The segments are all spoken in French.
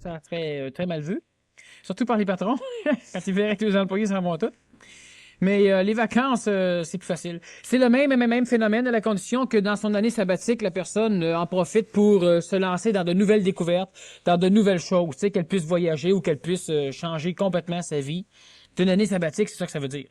Ça serait très mal vu. Surtout par les patrons. Quand ils verraient que les employés s'en vont tous. Mais les vacances, c'est plus facile. C'est le même phénomène à la condition que dans son année sabbatique, la personne en profite pour se lancer dans de nouvelles découvertes, dans de nouvelles choses, tu sais, qu'elle puisse voyager ou qu'elle puisse changer complètement sa vie. C'est une année sabbatique, c'est ça que ça veut dire.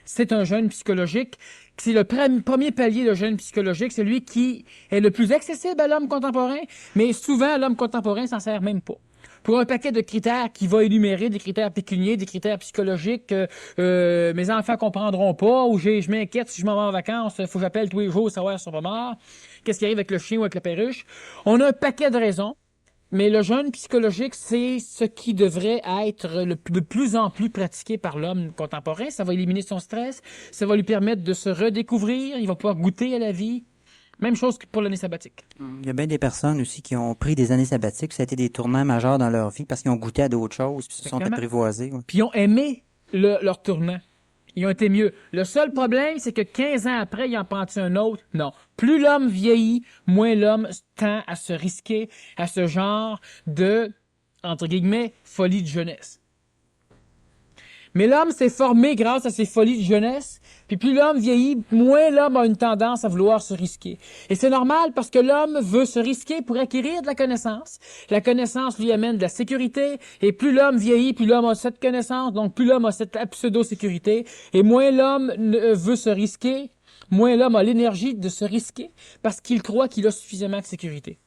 C'est un jeûne psychologique. C'est le premier palier de jeûne psychologique. C'est lui qui est le plus accessible à l'homme contemporain, mais souvent, l'homme contemporain s'en sert même pas. Pour un paquet de critères qu'il va énumérer, des critères pécuniaires, des critères psychologiques que mes enfants comprendront pas, ou je m'inquiète si je m'en vais en vacances, faut que j'appelle tous les jours savoir si ils sont pas morts, qu'est-ce qui arrive avec le chien ou avec la perruche. On a un paquet de raisons. Mais le jeûne psychologique, c'est ce qui devrait être de plus en plus pratiqué par l'homme contemporain. Ça va éliminer son stress, ça va lui permettre de se redécouvrir, il va pouvoir goûter à la vie. Même chose que pour l'année sabbatique. Il y a bien des personnes aussi qui ont pris des années sabbatiques, ça a été des tournants majeurs dans leur vie parce qu'ils ont goûté à d'autres choses, puis se sont Exactement. apprivoisés. Ouais. Puis ils ont aimé leur tournant. Ils ont été mieux. Le seul problème, c'est que 15 ans après, ils en prennent un autre. Non. Plus l'homme vieillit, moins l'homme tend à se risquer à ce genre de, entre guillemets, folie de jeunesse. Mais l'homme s'est formé grâce à ses folies de jeunesse, puis plus l'homme vieillit, moins l'homme a une tendance à vouloir se risquer. Et c'est normal parce que l'homme veut se risquer pour acquérir de la connaissance. La connaissance lui amène de la sécurité, et plus l'homme vieillit, plus l'homme a cette connaissance, donc plus l'homme a cette pseudo-sécurité, et moins l'homme veut se risquer, moins l'homme a l'énergie de se risquer parce qu'il croit qu'il a suffisamment de sécurité.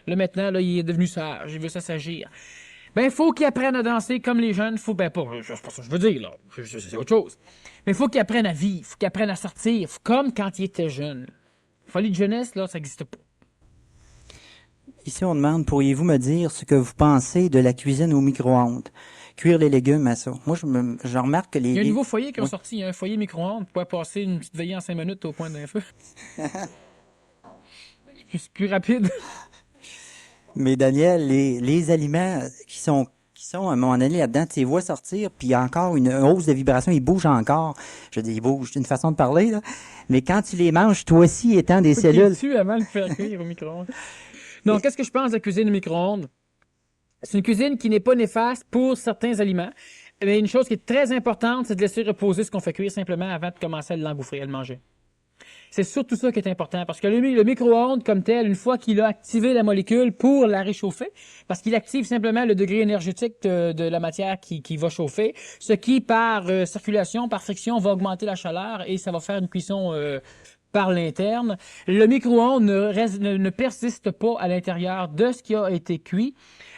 Là maintenant, là, il est devenu sage, il veut s'assagir. Ben, faut qu'ils apprennent à danser comme les jeunes. Faut, ben, pas, c'est pas ça que je veux dire, là. C'est autre chose. Mais faut qu'ils apprennent à vivre. Faut qu'ils apprennent à sortir. Comme quand ils étaient jeunes. Folie de jeunesse, là, ça n'existe pas. Ici, on demande, pourriez-vous me dire ce que vous pensez de la cuisine au micro-ondes? Cuire les légumes à ça. Moi, je remarque que Il y a un nouveau foyer qui ont sorti. Il y a un foyer micro-ondes. Vous pouvez passer une petite veillée en 5 minutes au point d'un feu. C'est plus rapide. Mais Daniel, les aliments qui sont à un moment donné là-dedans, tu les vois sortir, puis il y a encore une hausse de vibration, ils bougent encore. Je dis, ils bougent, c'est une façon de parler, là. Mais quand tu les manges, toi aussi, étant des cellules... Tu avant de le faire cuire au micro-ondes. Donc, qu'est-ce que je pense de la cuisine au micro-ondes? C'est une cuisine qui n'est pas néfaste pour certains aliments. Mais une chose qui est très importante, c'est de laisser reposer ce qu'on fait cuire simplement avant de commencer à l'engouffrer, à le manger. C'est surtout ça qui est important, parce que le micro-ondes, comme tel, une fois qu'il a activé la molécule pour la réchauffer, parce qu'il active simplement le degré énergétique de la matière qui va chauffer, ce qui, par circulation, par friction, va augmenter la chaleur et ça va faire une cuisson par l'interne. Le micro-ondes ne persiste pas à l'intérieur de ce qui a été cuit,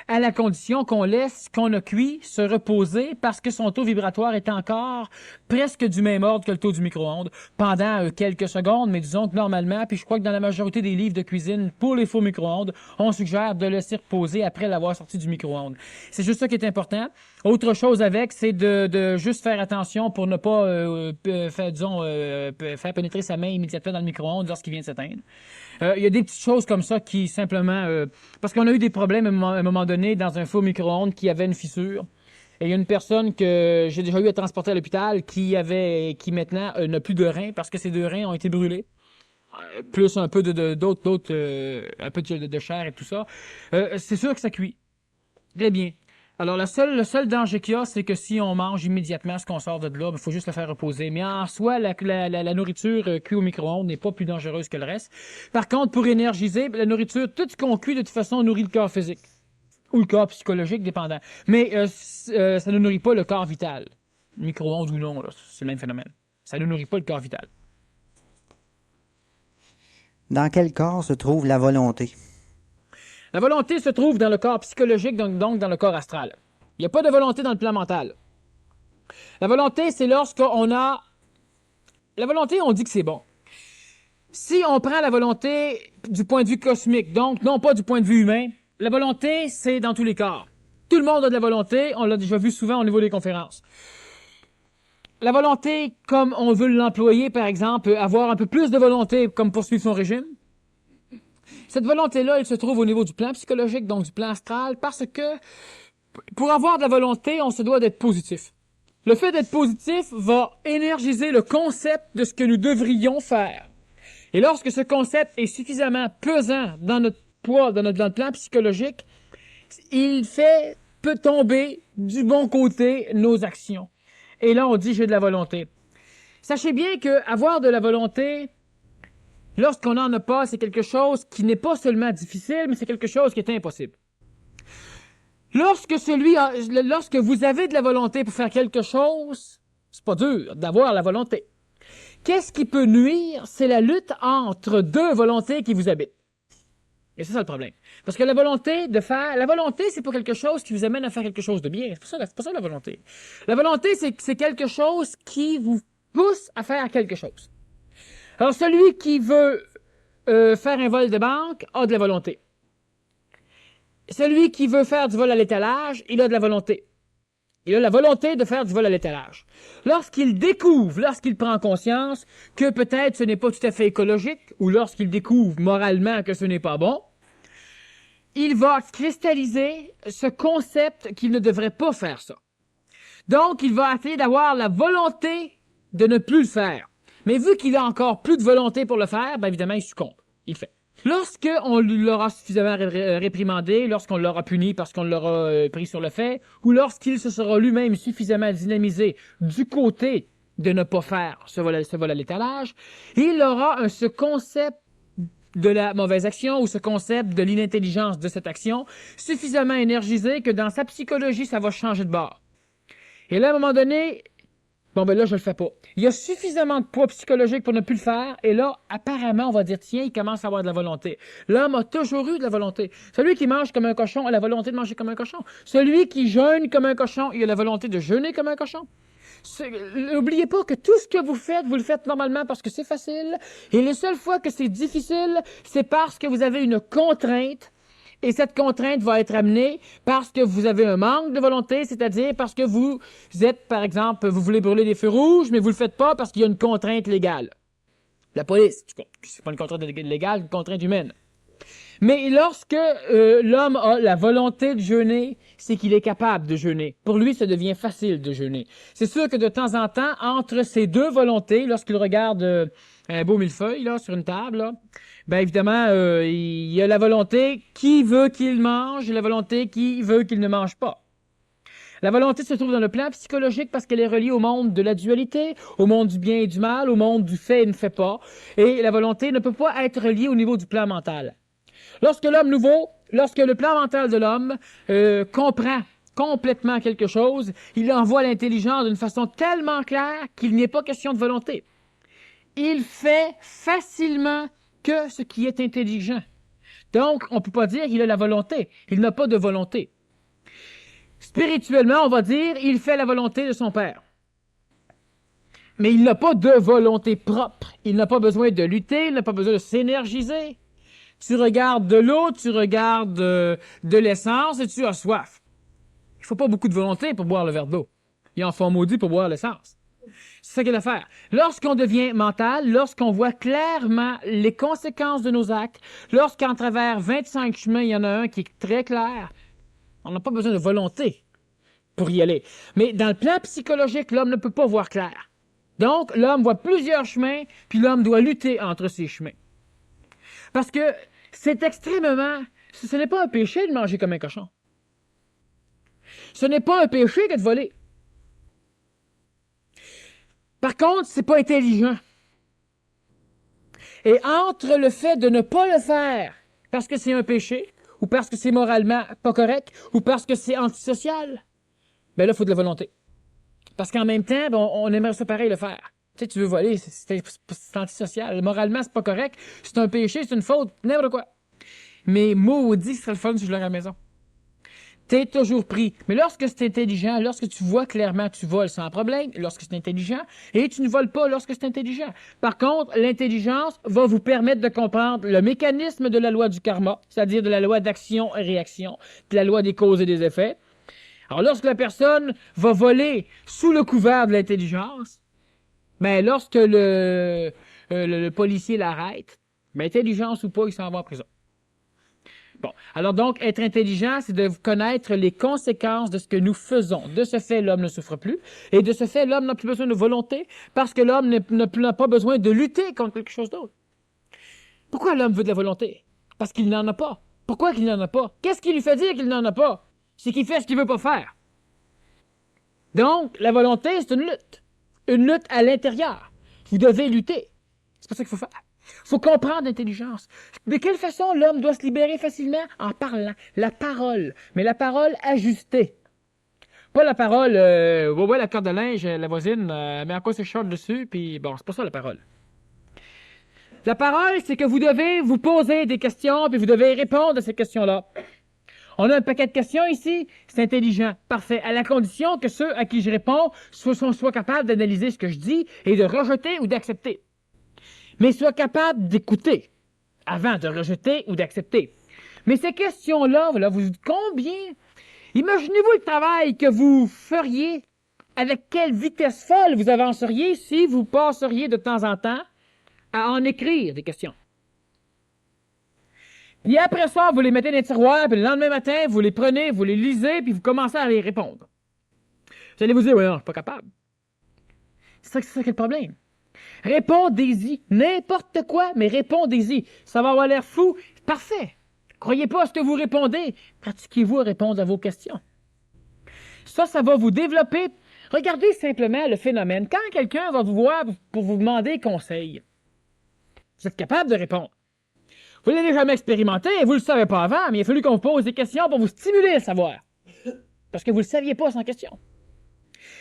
à la condition qu'on laisse ce qu'on a cuit se reposer parce que son taux vibratoire est encore presque du même ordre que le taux du micro-ondes pendant quelques secondes, mais disons que normalement, puis je crois que dans la majorité des livres de cuisine pour les faux micro-ondes, on suggère de laisser reposer après l'avoir sorti du micro-ondes. C'est juste ça qui est important. Autre chose avec, c'est de juste faire attention pour ne pas faire pénétrer sa main immédiatement dans le micro-ondes lorsqu'il vient de s'éteindre. Il y a des petites choses comme ça qui simplement... parce qu'on a eu des problèmes à un moment donné dans un faux micro-ondes qui avait une fissure. Et il y a une personne que j'ai déjà eu à transporter à l'hôpital qui maintenant n'a plus de reins parce que ses 2 reins ont été brûlés. Plus un peu un peu de chair et tout ça. C'est sûr que ça cuit. Très bien. Alors, le seul danger qu'il y a, c'est que si on mange immédiatement ce qu'on sort de là, il faut juste le faire reposer. Mais en soi, la nourriture cuite au micro-ondes n'est pas plus dangereuse que le reste. Par contre, pour énergiser, la nourriture, tout ce qu'on cuit, de toute façon, nourrit le corps physique. Ou le corps psychologique, dépendant. Mais ça ne nourrit pas le corps vital. Micro-ondes ou non, c'est le même phénomène. Ça ne nourrit pas le corps vital. Dans quel corps se trouve la volonté? La volonté se trouve dans le corps psychologique, donc dans le corps astral. Il n'y a pas de volonté dans le plan mental. La volonté, c'est lorsqu'on a... La volonté, on dit que c'est bon. Si on prend la volonté du point de vue cosmique, donc non pas du point de vue humain, la volonté, c'est dans tous les corps. Tout le monde a de la volonté, on l'a déjà vu souvent au niveau des conférences. La volonté, comme on veut l'employer, par exemple, avoir un peu plus de volonté comme poursuivre son régime, cette volonté-là, elle se trouve au niveau du plan psychologique, donc du plan astral, parce que pour avoir de la volonté, on se doit d'être positif. Le fait d'être positif va énergiser le concept de ce que nous devrions faire. Et lorsque ce concept est suffisamment pesant dans notre poids, dans le plan psychologique, peut tomber du bon côté nos actions. Et là, on dit j'ai de la volonté. Sachez bien que avoir de la volonté, lorsqu'on n'en a pas, c'est quelque chose qui n'est pas seulement difficile, mais c'est quelque chose qui est impossible. Lorsque vous avez de la volonté pour faire quelque chose, c'est pas dur d'avoir la volonté. Qu'est-ce qui peut nuire? C'est la lutte entre deux volontés qui vous habitent. Et c'est ça le problème. Parce que la volonté, c'est pas quelque chose qui vous amène à faire quelque chose de bien. C'est pas ça la volonté. La volonté, c'est quelque chose qui vous pousse à faire quelque chose. Alors, celui qui veut faire un vol de banque a de la volonté. Celui qui veut faire du vol à l'étalage, il a de la volonté. Il a la volonté de faire du vol à l'étalage. Lorsqu'il prend conscience que peut-être ce n'est pas tout à fait écologique, ou lorsqu'il découvre moralement que ce n'est pas bon, il va cristalliser ce concept qu'il ne devrait pas faire ça. Donc, il va essayer d'avoir la volonté de ne plus le faire. Mais vu qu'il a encore plus de volonté pour le faire, bien évidemment, il succombe. Il le fait. Lorsqu'on l'aura suffisamment réprimandé, lorsqu'on l'aura puni parce qu'on l'aura pris sur le fait, ou lorsqu'il se sera lui-même suffisamment dynamisé du côté de ne pas faire ce vol à l'étalage, il aura ce concept de la mauvaise action ou ce concept de l'inintelligence de cette action suffisamment énergisé que dans sa psychologie, ça va changer de bord. Et là, à un moment donné, bon, ben là, je le fais pas. Il y a suffisamment de poids psychologique pour ne plus le faire, et là, apparemment, on va dire, tiens, il commence à avoir de la volonté. L'homme a toujours eu de la volonté. Celui qui mange comme un cochon a la volonté de manger comme un cochon. Celui qui jeûne comme un cochon, il a la volonté de jeûner comme un cochon. N'oubliez pas que tout ce que vous le faites normalement parce que c'est facile, et les seules fois que c'est difficile, c'est parce que vous avez une contrainte. Et cette contrainte va être amenée parce que vous avez un manque de volonté, c'est-à-dire parce que vous êtes, par exemple, vous voulez brûler des feux rouges, mais vous le faites pas parce qu'il y a une contrainte légale. La police, c'est pas une contrainte légale, c'est une contrainte humaine. Mais lorsque l'homme a la volonté de jeûner, c'est qu'il est capable de jeûner. Pour lui, ça devient facile de jeûner. C'est sûr que de temps en temps, entre ces deux volontés, lorsqu'il regarde un beau millefeuille là, sur une table, là, ben évidemment, il y a la volonté qui veut qu'il mange et la volonté qui veut qu'il ne mange pas. La volonté se trouve dans le plan psychologique parce qu'elle est reliée au monde de la dualité, au monde du bien et du mal, au monde du fait et ne fait pas. Et la volonté ne peut pas être reliée au niveau du plan mental. Lorsque le plan mental de l'homme comprend complètement quelque chose, il envoie l'intelligence d'une façon tellement claire qu'il n'y ait pas question de volonté. Il fait facilement que ce qui est intelligent. Donc, on ne peut pas dire qu'il a la volonté. Il n'a pas de volonté. Spirituellement, on va dire il fait la volonté de son Père. Mais il n'a pas de volonté propre. Il n'a pas besoin de lutter, il n'a pas besoin de s'énergiser. Tu regardes de l'eau, tu regardes de l'essence et tu as soif. Il ne faut pas beaucoup de volonté pour boire le verre d'eau. Il en faut maudit pour boire l'essence. C'est ça qu'il y a à faire. Lorsqu'on devient mental, lorsqu'on voit clairement les conséquences de nos actes, lorsqu'en travers 25 chemins, il y en a un qui est très clair, on n'a pas besoin de volonté pour y aller. Mais dans le plan psychologique, l'homme ne peut pas voir clair. Donc, l'homme voit plusieurs chemins, puis l'homme doit lutter entre ces chemins. Parce que c'est extrêmement... Ce n'est pas un péché de manger comme un cochon. Ce n'est pas un péché que de voler. Par contre, c'est pas intelligent. Et entre le fait de ne pas le faire parce que c'est un péché, ou parce que c'est moralement pas correct, ou parce que c'est antisocial, ben là, il faut de la volonté. Parce qu'en même temps, ben, on aimerait ça pareil le faire. Tu sais, tu veux voler, c'est antisocial. Moralement, c'est pas correct. C'est un péché, c'est une faute, n'importe quoi. Mais maudit, ce serait le fun si je l'aurais à la maison. T'es toujours pris. Mais lorsque c'est intelligent, lorsque tu vois clairement, tu voles sans problème, lorsque c'est intelligent, et tu ne voles pas lorsque c'est intelligent. Par contre, l'intelligence va vous permettre de comprendre le mécanisme de la loi du karma, c'est-à-dire de la loi d'action et réaction, de la loi des causes et des effets. Alors, lorsque la personne va voler sous le couvert de l'intelligence, ben, lorsque le policier l'arrête, ben, intelligence ou pas, il s'en va en prison. Bon, alors donc, être intelligent, c'est de connaître les conséquences de ce que nous faisons. De ce fait, l'homme ne souffre plus. Et de ce fait, l'homme n'a plus besoin de volonté parce que l'homme n'a pas besoin de lutter contre quelque chose d'autre. Pourquoi l'homme veut de la volonté? Parce qu'il n'en a pas. Pourquoi qu'il n'en a pas? Qu'est-ce qui lui fait dire qu'il n'en a pas? C'est qu'il fait ce qu'il veut pas faire. Donc, la volonté, c'est une lutte. Une lutte à l'intérieur. Vous devez lutter. C'est pas ça qu'il faut faire. Il faut comprendre l'intelligence. De quelle façon l'homme doit se libérer facilement? En parlant. La parole. Mais la parole ajustée. Pas la parole, ouais, la corde de linge, la voisine, met encore ses shorts dessus, puis bon, c'est pas ça la parole. La parole, c'est que vous devez vous poser des questions, puis vous devez répondre à ces questions-là. On a un paquet de questions ici, c'est intelligent, parfait, à la condition que ceux à qui je réponds soient capables d'analyser ce que je dis et de rejeter ou d'accepter. Mais soient capables d'écouter avant de rejeter ou d'accepter. Mais ces questions-là, voilà, vous dites combien? Imaginez-vous le travail que vous feriez, avec quelle vitesse folle vous avanceriez si vous passeriez de temps en temps à en écrire des questions. Puis après ça, vous les mettez dans les tiroirs, puis le lendemain matin, vous les prenez, vous les lisez, puis vous commencez à les répondre. Vous allez vous dire, oui, non, je suis pas capable. C'est ça qui est le problème. Répondez-y. N'importe quoi, mais répondez-y. Ça va avoir l'air fou. Parfait. Croyez pas à ce que vous répondez. Pratiquez-vous à répondre à vos questions. Ça va vous développer. Regardez simplement le phénomène. Quand quelqu'un va vous voir pour vous demander conseil, vous êtes capable de répondre. Vous ne l'avez jamais expérimenté et vous ne le savez pas avant, mais il a fallu qu'on vous pose des questions pour vous stimuler à le savoir. Parce que vous ne le saviez pas sans question.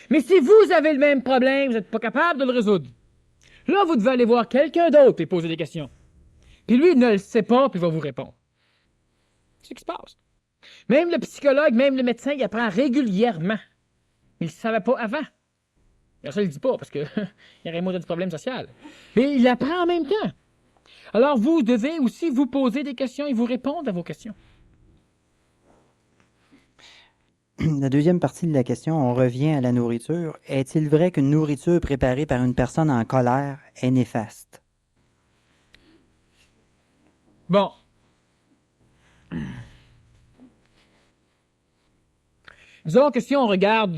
Mais si vous avez le même problème, vous n'êtes pas capable de le résoudre. Là, vous devez aller voir quelqu'un d'autre et poser des questions. Puis lui, il ne le sait pas, puis il va vous répondre. C'est ce qui se passe. Même le psychologue, même le médecin, il apprend régulièrement. Il ne le savait pas avant. Alors ça, il ne le dit pas, parce qu'il y aurait moins de problèmes sociaux. Mais il apprend en même temps. Alors, vous devez aussi vous poser des questions et vous répondre à vos questions. La deuxième partie de la question, on revient à la nourriture. Est-il vrai qu'une nourriture préparée par une personne en colère est néfaste? Bon. Disons que si on regarde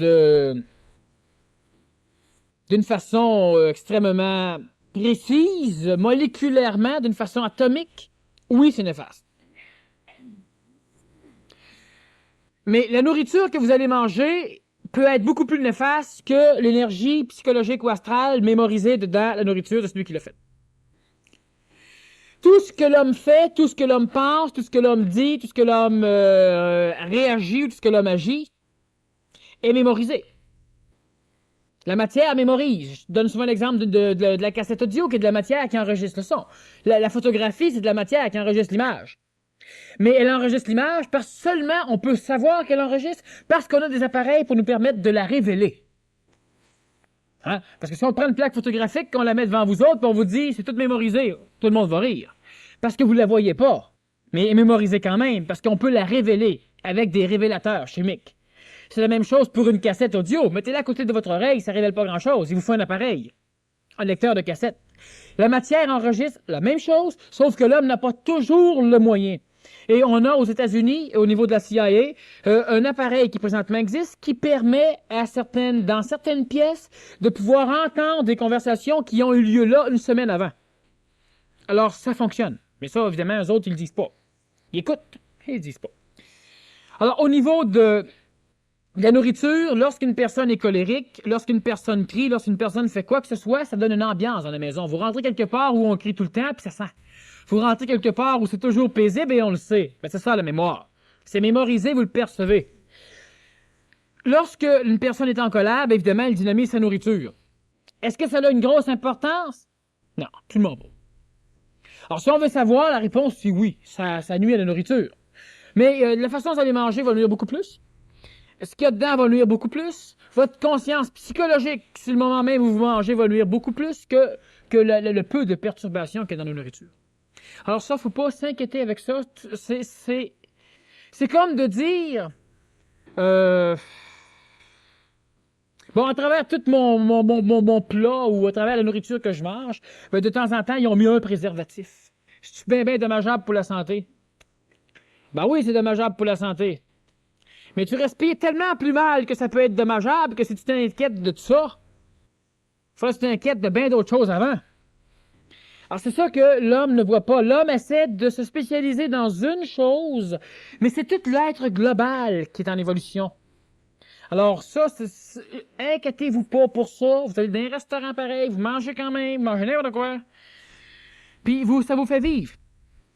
d'une façon extrêmement précise, moléculairement, d'une façon atomique, oui, c'est néfaste. Mais la nourriture que vous allez manger peut être beaucoup plus néfaste que l'énergie psychologique ou astrale mémorisée dedans la nourriture de celui qui l'a fait. Tout ce que l'homme fait, tout ce que l'homme pense, tout ce que l'homme dit, tout ce que l'homme réagit, tout ce que l'homme agit, est mémorisé. La matière mémorise. Je donne souvent l'exemple de la cassette audio qui est de la matière qui enregistre le son. La photographie, c'est de la matière qui enregistre l'image. Mais elle enregistre l'image parce que seulement on peut savoir qu'elle enregistre parce qu'on a des appareils pour nous permettre de la révéler. Hein? Parce que si on prend une plaque photographique, qu'on la met devant vous autres, puis on vous dit c'est tout mémorisé, tout le monde va rire. Parce que vous ne la voyez pas. Mais elle est mémorisée quand même, parce qu'on peut la révéler avec des révélateurs chimiques. C'est la même chose pour une cassette audio. Mettez-la à côté de votre oreille, ça ne révèle pas grand-chose. Il vous faut un appareil, un lecteur de cassette. La matière enregistre la même chose, sauf que l'homme n'a pas toujours le moyen. Et on a aux États-Unis, au niveau de la CIA, un appareil qui présentement existe qui permet dans certaines pièces de pouvoir entendre des conversations qui ont eu lieu là une semaine avant. Alors, ça fonctionne. Mais ça, évidemment, eux autres, ils le disent pas. Ils écoutent, ils le disent pas. Alors, au niveau de la nourriture, lorsqu'une personne est colérique, lorsqu'une personne crie, lorsqu'une personne fait quoi que ce soit, ça donne une ambiance dans la maison. Vous rentrez quelque part où on crie tout le temps, puis ça sent. Vous rentrez quelque part où c'est toujours paisible et on le sait. Ben, c'est ça la mémoire. C'est mémorisé, vous le percevez. Lorsque une personne est en colère, bien évidemment, elle dynamise sa nourriture. Est-ce que ça a une grosse importance? Non, absolument pas. Alors, si on veut savoir, la réponse, c'est oui. Ça nuit à la nourriture. Mais la façon dont vous allez manger va nuire beaucoup plus. Ce qu'il y a dedans va nuire beaucoup plus. Votre conscience psychologique, sur le moment même où vous mangez, va nuire beaucoup plus que le peu de perturbations qu'il y a dans nos nourritures. Alors ça, faut pas s'inquiéter avec ça. C'est comme de dire... Bon, à travers tout mon plat ou à travers la nourriture que je mange, ben, de temps en temps, ils ont mis un préservatif. C'est bien dommageable pour la santé. Ben oui, c'est dommageable pour la santé. Mais tu respires tellement plus mal que ça peut être dommageable que si tu t'inquiètes de tout ça, il faudrait que tu t'inquiètes de bien d'autres choses avant. Alors, c'est ça que l'homme ne voit pas. L'homme essaie de se spécialiser dans une chose, mais c'est tout l'être global qui est en évolution. Alors, ça, inquiétez-vous pas pour ça. Vous allez dans un restaurant pareil, vous mangez quand même, vous mangez n'importe quoi. Puis, ça vous fait vivre.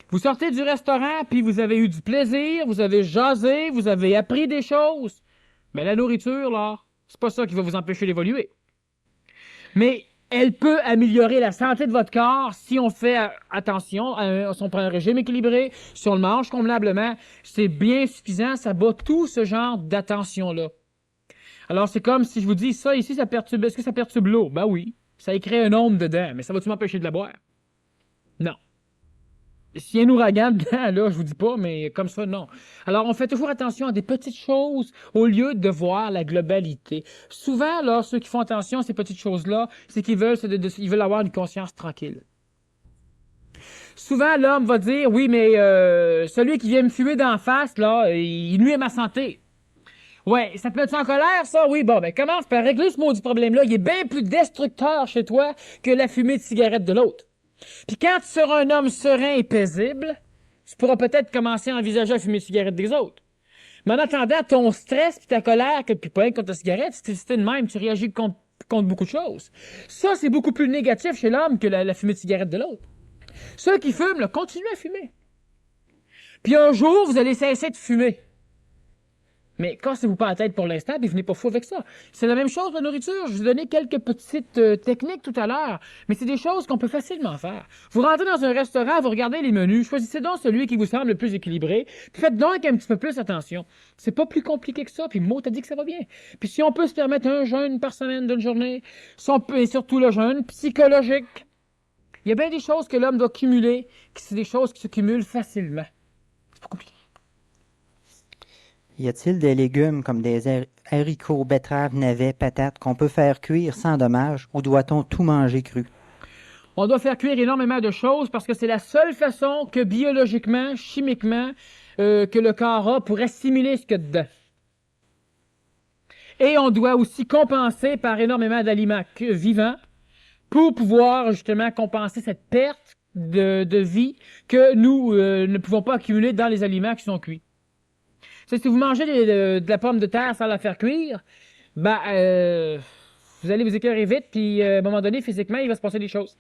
Vous sortez du restaurant, puis vous avez eu du plaisir, vous avez jasé, vous avez appris des choses. Mais la nourriture, là, c'est pas ça qui va vous empêcher d'évoluer. Mais elle peut améliorer la santé de votre corps si on fait attention, si on prend un régime équilibré, si on le mange convenablement. C'est bien suffisant, ça bat tout ce genre d'attention-là. Alors, c'est comme si je vous dis, ça ici, ça perturbe, est-ce que ça perturbe l'eau? Ben oui, ça écrit un ombre dedans, mais ça va-tu m'empêcher de la boire? Non. S'il y a un ouragan dedans, là, je vous dis pas, mais comme ça, non. Alors, on fait toujours attention à des petites choses au lieu de voir la globalité. Souvent, là, ceux qui font attention à ces petites choses-là, c'est qu'ils veulent, ils veulent avoir une conscience tranquille. Souvent, l'homme va dire, oui, mais celui qui vient me fumer d'en face, là, il nuit à ma santé. Ouais, ça te met en colère, ça? Oui, bon, ben commence par régler ce maudit problème-là. Il est bien plus destructeur chez toi que la fumée de cigarette de l'autre. Puis quand tu seras un homme serein et paisible, tu pourras peut-être commencer à envisager la fumée de cigarette des autres. Mais en attendant, ton stress puis ta colère, puis pas contre ta cigarette, c'est de même, tu réagis contre beaucoup de choses. Ça, c'est beaucoup plus négatif chez l'homme que la fumée de cigarette de l'autre. Ceux qui fument, là, continuez à fumer. Puis un jour, vous allez cesser de fumer. Mais cassez-vous pas la tête pour l'instant, puis venez pas fou avec ça. C'est la même chose pour la nourriture. Je vous ai donné quelques petites techniques tout à l'heure, mais c'est des choses qu'on peut facilement faire. Vous rentrez dans un restaurant, vous regardez les menus, choisissez donc celui qui vous semble le plus équilibré, puis faites donc un petit peu plus attention. C'est pas plus compliqué que ça, puis Maud t'a dit que ça va bien. Puis si on peut se permettre un jeûne par semaine d'une journée, si on peut, et surtout le jeûne psychologique, il y a bien des choses que l'homme doit cumuler, qui c'est des choses qui se cumulent facilement. C'est pas compliqué. Y a-t-il des légumes comme des haricots, betteraves, navets, patates qu'on peut faire cuire sans dommage ou doit-on tout manger cru? On doit faire cuire énormément de choses parce que c'est la seule façon que biologiquement, chimiquement, que le corps a pour assimiler ce qu'il y a dedans. Et on doit aussi compenser par énormément d'aliments vivants pour pouvoir justement compenser cette perte de vie que nous ne pouvons pas accumuler dans les aliments qui sont cuits. Si vous mangez de la pomme de terre sans la faire cuire, ben, vous allez vous écœurer vite, puis à un moment donné, physiquement, il va se passer des choses.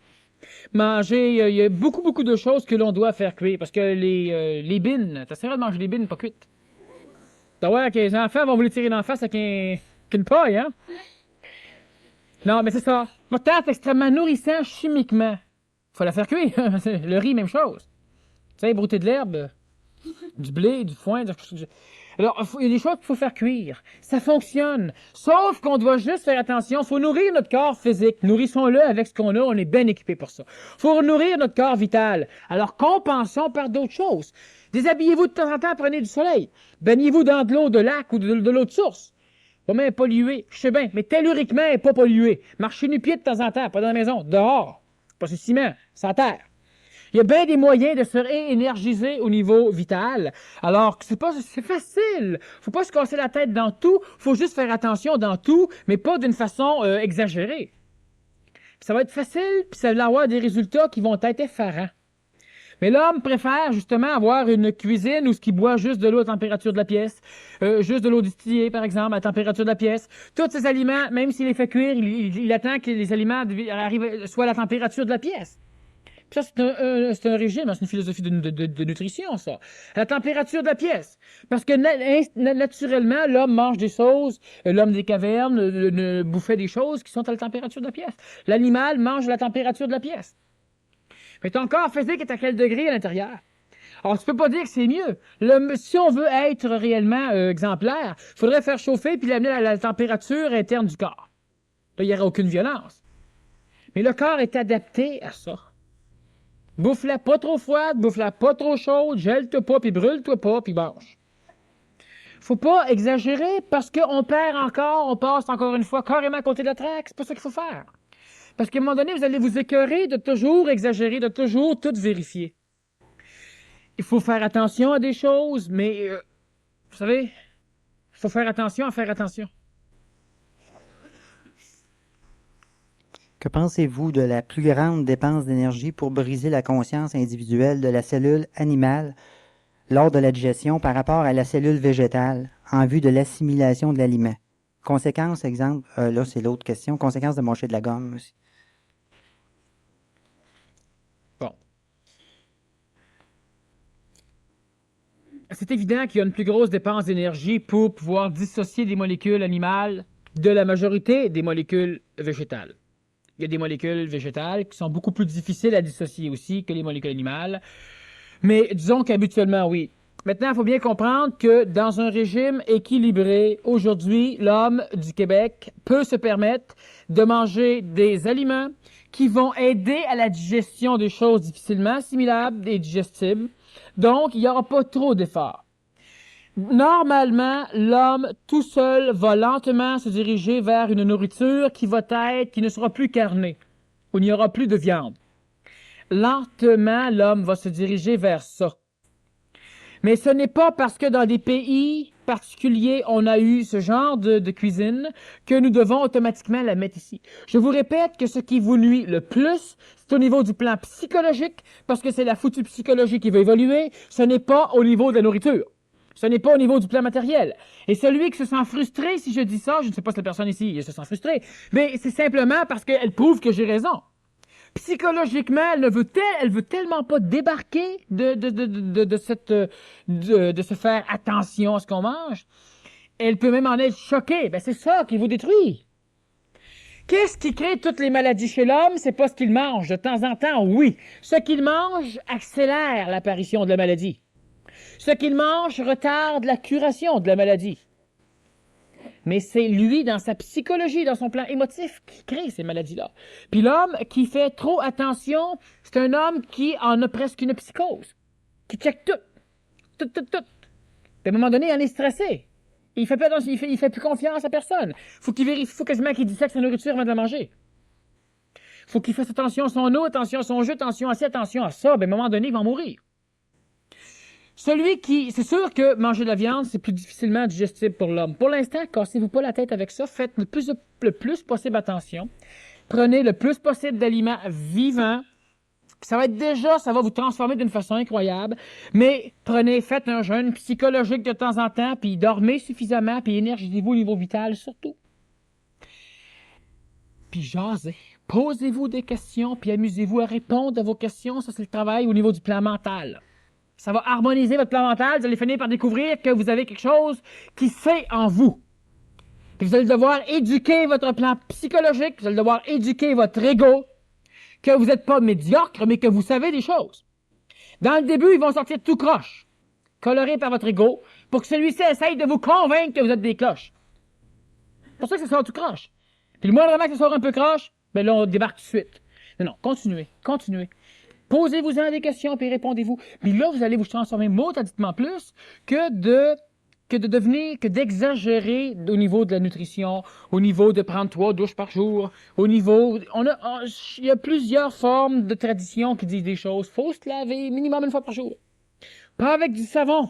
Manger, il y a beaucoup de choses que l'on doit faire cuire, parce que les bines, t'essaieras de manger des bines pas cuites. T'as voir que les enfants vont vous les tirer d'en face avec une paille, hein? Non, mais c'est ça. Votre terre est extrêmement nourrissant chimiquement. Faut la faire cuire. Le riz, même chose. Tu sais, brouter de l'herbe, du blé, du foin, Alors, il y a des choses qu'il faut faire cuire. Ça fonctionne. Sauf qu'on doit juste faire attention. Il faut nourrir notre corps physique. Nourrissons-le avec ce qu'on a. On est bien équipé pour ça. Il faut nourrir notre corps vital. Alors, compensons par d'autres choses. Déshabillez-vous de temps en temps, prenez du soleil. Baignez-vous dans de l'eau de lac ou de l'eau de source. Pas même polluée. Je sais bien, mais telluriquement, elle n'est pas polluée. Marchez nu-pied de temps en temps, pas dans la maison, dehors. Pas sur ciment, sans terre. Il y a bien des moyens de se réénergiser au niveau vital. Alors, c'est facile. Faut pas se casser la tête dans tout. Faut juste faire attention dans tout, mais pas d'une façon exagérée. Puis ça va être facile, puis ça va avoir des résultats qui vont être effarants. Mais l'homme préfère justement avoir une cuisine où ce qui boit juste de l'eau à température de la pièce, juste de l'eau distillée, par exemple, à température de la pièce. Tous ces aliments, même s'il les fait cuire, il attend que les aliments soient à la température de la pièce. Puis ça, c'est un régime, c'est une philosophie de nutrition, ça. À la température de la pièce. Parce que naturellement, l'homme mange des choses, l'homme des cavernes bouffait des choses qui sont à la température de la pièce. L'animal mange à la température de la pièce. Mais ton corps physique est à quel degré à l'intérieur? Alors, tu peux pas dire que c'est mieux. Si on veut être réellement exemplaire, il faudrait faire chauffer puis l'amener à la température interne du corps. Là, il n'y aurait aucune violence. Mais le corps est adapté à ça. Bouffe-la pas trop froide, bouffe-la pas trop chaude, gèle-toi pas, puis brûle-toi pas, puis mange. Faut pas exagérer parce qu'on perd encore, on passe encore une fois carrément à côté de la traque. C'est pas ça qu'il faut faire. Parce qu'à un moment donné, vous allez vous écœurer de toujours exagérer, de toujours tout vérifier. Il faut faire attention à des choses, mais vous savez, il faut faire attention à faire attention. Que pensez-vous de la plus grande dépense d'énergie pour briser la conscience individuelle de la cellule animale lors de la digestion par rapport à la cellule végétale en vue de l'assimilation de l'aliment? Conséquence, exemple, là c'est l'autre question, conséquence de manger de la gomme aussi. Bon. C'est évident qu'il y a une plus grosse dépense d'énergie pour pouvoir dissocier des molécules animales de la majorité des molécules végétales. Il y a des molécules végétales qui sont beaucoup plus difficiles à dissocier aussi que les molécules animales. Mais disons qu'habituellement, oui. Maintenant, il faut bien comprendre que dans un régime équilibré, aujourd'hui, l'homme du Québec peut se permettre de manger des aliments qui vont aider à la digestion des choses difficilement assimilables et digestibles. Donc, il n'y aura pas trop d'efforts. Normalement, l'homme tout seul va lentement se diriger vers une nourriture qui ne sera plus carnée, où il n'y aura plus de viande. Lentement, l'homme va se diriger vers ça. Mais ce n'est pas parce que dans des pays particuliers, on a eu ce genre de cuisine que nous devons automatiquement la mettre ici. Je vous répète que ce qui vous nuit le plus, c'est au niveau du plan psychologique, parce que c'est la foutue psychologie qui va évoluer, ce n'est pas au niveau de la nourriture. Ce n'est pas au niveau du plan matériel. Et celui qui se sent frustré, si je dis ça, je ne sais pas si la personne ici se sent frustrée, mais c'est simplement parce qu'elle prouve que j'ai raison. Psychologiquement, elle veut tellement pas débarquer de se faire attention à ce qu'on mange. Elle peut même en être choquée. Ben, c'est ça qui vous détruit. Qu'est-ce qui crée toutes les maladies chez l'homme? C'est pas ce qu'il mange. De temps en temps, oui. Ce qu'il mange accélère l'apparition de la maladie. Ce qu'il mange retarde la curation de la maladie. Mais c'est lui, dans sa psychologie, dans son plan émotif, qui crée ces maladies-là. Puis l'homme qui fait trop attention, c'est un homme qui en a presque une psychose, qui check tout. Puis à un moment donné, il en est stressé. Il fait pas, il fait plus confiance à personne. Faut qu'il vérifie, faut quasiment qu'il dissèque sa nourriture avant de la manger. Faut qu'il fasse attention à son eau, attention à son jeu, attention à ci, attention à ça. Ben, à un moment donné, il va mourir. C'est sûr que manger de la viande, c'est plus difficilement digestible pour l'homme. Pour l'instant, cassez-vous pas la tête avec ça. Faites le plus possible attention. Prenez le plus possible d'aliments vivants. Ça va vous transformer d'une façon incroyable. Mais faites un jeûne psychologique de temps en temps, puis dormez suffisamment, puis énergisez-vous au niveau vital surtout. Puis jasez. Posez-vous des questions, puis amusez-vous à répondre à vos questions. Ça, c'est le travail au niveau du plan mental. Ça va harmoniser votre plan mental. Vous allez finir par découvrir que vous avez quelque chose qui sait en vous. Puis vous allez devoir éduquer votre plan psychologique. Vous allez devoir éduquer votre ego. Que vous n'êtes pas médiocre, mais que vous savez des choses. Dans le début, ils vont sortir tout croche, colorés par votre ego, pour que celui-ci essaye de vous convaincre que vous êtes des cloches. C'est pour ça que ça sort tout croche. Puis le moindrement que ça sort un peu croche, ben là, on débarque tout de suite. Non, continuez. Posez-vous-en des questions, puis répondez-vous. Puis là, vous allez vous transformer mauditement plus que d'exagérer au niveau de la nutrition, au niveau de prendre 3 douches par jour, il y a plusieurs formes de traditions qui disent des choses. Faut se laver minimum 1 fois par jour. Pas avec du savon.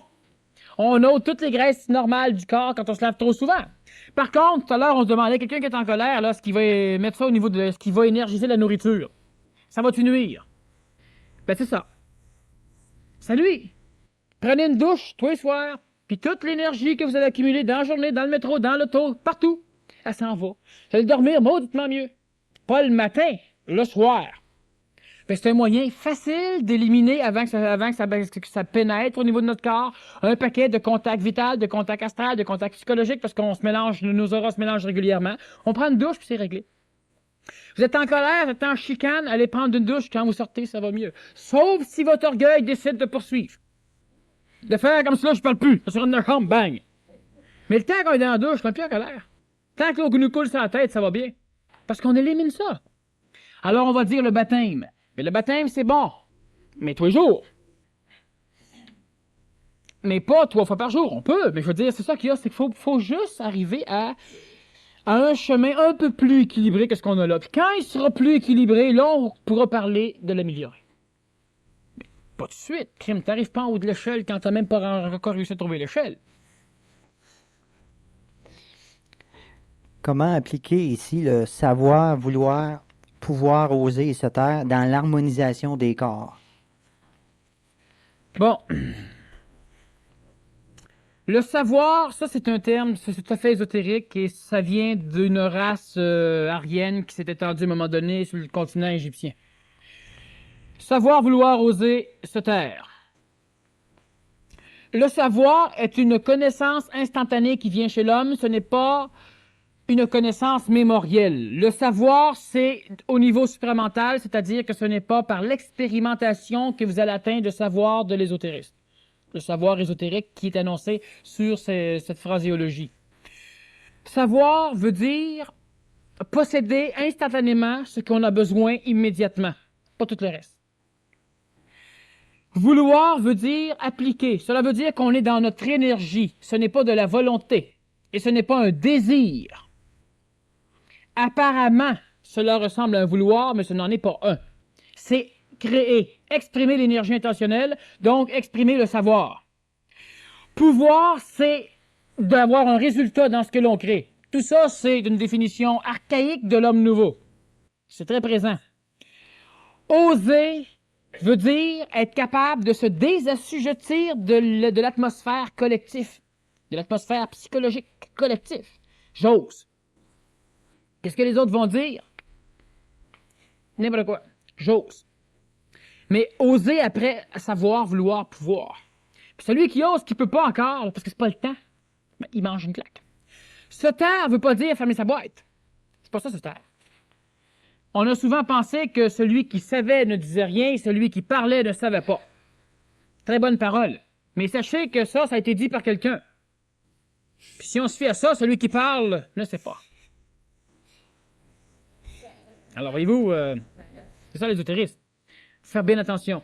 On ôte toutes les graisses normales du corps quand on se lave trop souvent. Par contre, tout à l'heure, on se demandait, quelqu'un qui est en colère, là, ce qui va mettre ça au niveau de ce qui va énergiser la nourriture. Ça va-tu nuire? Ben, c'est ça. Ça nuit. Prenez une douche tous les soirs, puis toute l'énergie que vous avez accumulée dans la journée, dans le métro, dans l'auto, partout, elle s'en va. Vous allez dormir mauditement mieux. Pas le matin, le soir. Ben, c'est un moyen facile d'éliminer avant que ça pénètre au niveau de notre corps un paquet de contacts vitaux, de contacts astrales, de contacts psychologiques, parce qu'on se mélange, nos auras se mélangent régulièrement. On prend une douche, puis c'est réglé. Vous êtes en colère, vous êtes en chicane, allez prendre une douche, quand vous sortez, ça va mieux. Sauf si votre orgueil décide de poursuivre. De faire comme ça, je parle plus. Sur une chambre, bang. Mais le temps qu'on est dans la douche, on n'est plus en colère. Tant que l'eau nous coule sur la tête, ça va bien. Parce qu'on élimine ça. Alors, on va dire le baptême. Mais le baptême, c'est bon. Mais tous les jours. Mais pas 3 fois par jour. On peut, mais je veux dire, c'est ça qu'il y a, c'est qu'il faut juste arriver à un chemin un peu plus équilibré que ce qu'on a là. Puis quand il sera plus équilibré, là, on pourra parler de l'améliorer. Mais pas tout de suite. Crime, t'arrives pas en haut de l'échelle quand t'as même pas encore réussi à trouver l'échelle. Comment appliquer ici le savoir-vouloir pouvoir, oser et se taire dans l'harmonisation des corps? Bon. Le savoir, ça c'est un terme, c'est tout à fait ésotérique et ça vient d'une race aryenne qui s'est étendue à un moment donné sur le continent égyptien. Savoir, vouloir, oser, se taire. Le savoir est une connaissance instantanée qui vient chez l'homme, ce n'est pas une connaissance mémorielle. Le savoir, c'est au niveau supramental, c'est-à-dire que ce n'est pas par l'expérimentation que vous allez atteindre le savoir de l'ésotérisme. Le savoir ésotérique qui est annoncé sur cette phraséologie. Savoir veut dire posséder instantanément ce qu'on a besoin immédiatement, pas tout le reste. Vouloir veut dire appliquer. Cela veut dire qu'on est dans notre énergie. Ce n'est pas de la volonté et ce n'est pas un désir. Apparemment, cela ressemble à un vouloir, mais ce n'en est pas un. C'est créer, exprimer l'énergie intentionnelle, donc exprimer le savoir. Pouvoir, c'est d'avoir un résultat dans ce que l'on crée. Tout ça, c'est une définition archaïque de l'homme nouveau. C'est très présent. Oser veut dire être capable de se désassujettir de l'atmosphère collective, de l'atmosphère psychologique collective. J'ose. Qu'est-ce que les autres vont dire? N'importe quoi. J'ose. Mais oser après savoir, vouloir, pouvoir. Puis celui qui ose, qui peut pas encore, parce que c'est pas le temps, ben, il mange une claque. Se taire veut pas dire fermer sa boîte. C'est pas ça, se taire. On a souvent pensé que celui qui savait ne disait rien, celui qui parlait ne savait pas. Très bonne parole. Mais sachez que ça a été dit par quelqu'un. Puis si on se fie à ça, celui qui parle ne sait pas. Alors voyez-vous, c'est ça l'ésotérisme. Faire bien attention.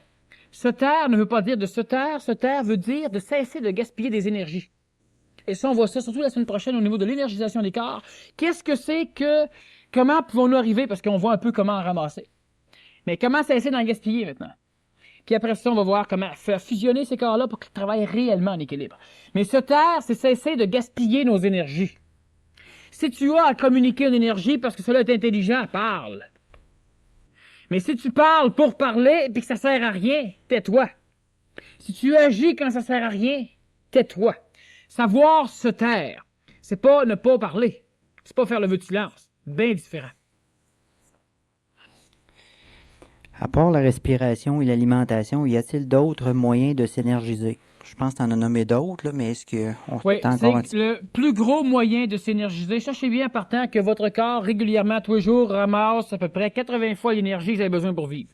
Se taire ne veut pas dire de se taire. Se taire veut dire de cesser de gaspiller des énergies. Et ça, on voit ça surtout la semaine prochaine au niveau de l'énergisation des corps. Qu'est-ce que c'est que... Comment pouvons-nous arriver? Parce qu'on voit un peu comment en ramasser. Mais comment cesser d'en gaspiller maintenant? Puis après ça, on va voir comment faire fusionner ces corps-là pour qu'ils travaillent réellement en équilibre. Mais se taire, c'est cesser de gaspiller nos énergies. Si tu as à communiquer une énergie parce que cela est intelligent, parle. Mais si tu parles pour parler et que ça sert à rien, tais-toi. Si tu agis quand ça sert à rien, tais-toi. Savoir se taire, c'est pas ne pas parler. C'est pas faire le vœu de silence. Bien différent. À part la respiration et l'alimentation, y a-t-il d'autres moyens de s'énergiser? Je pense que tu en as nommé d'autres, là, mais est-ce qu'on Oui, peut encore un c'est le plus gros moyen de s'énergiser. Sachez bien, partant, que votre corps, régulièrement, tous les jours, ramasse à peu près 80 fois l'énergie que vous avez besoin pour vivre.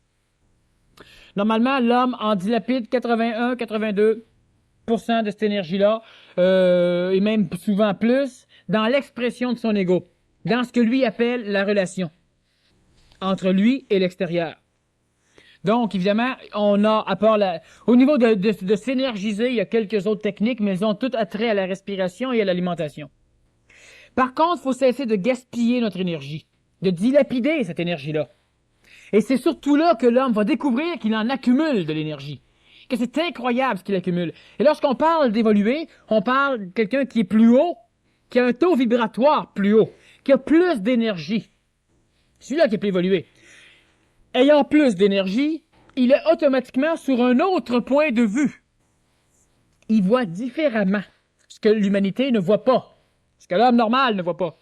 Normalement, l'homme en dilapide 81-82% de cette énergie-là, et même souvent plus, dans l'expression de son ego, dans ce que lui appelle la relation entre lui et l'extérieur. Donc, évidemment, on a, à part au niveau de s'énergiser, il y a quelques autres techniques, mais elles ont toutes attrait à la respiration et à l'alimentation. Par contre, il faut cesser de gaspiller notre énergie, de dilapider cette énergie-là. Et c'est surtout là que l'homme va découvrir qu'il en accumule de l'énergie, que c'est incroyable ce qu'il accumule. Et lorsqu'on parle d'évoluer, on parle de quelqu'un qui est plus haut, qui a un taux vibratoire plus haut, qui a plus d'énergie. Celui-là qui peut évoluer. Ayant plus d'énergie, il est automatiquement sur un autre point de vue. Il voit différemment ce que l'humanité ne voit pas, ce que l'homme normal ne voit pas.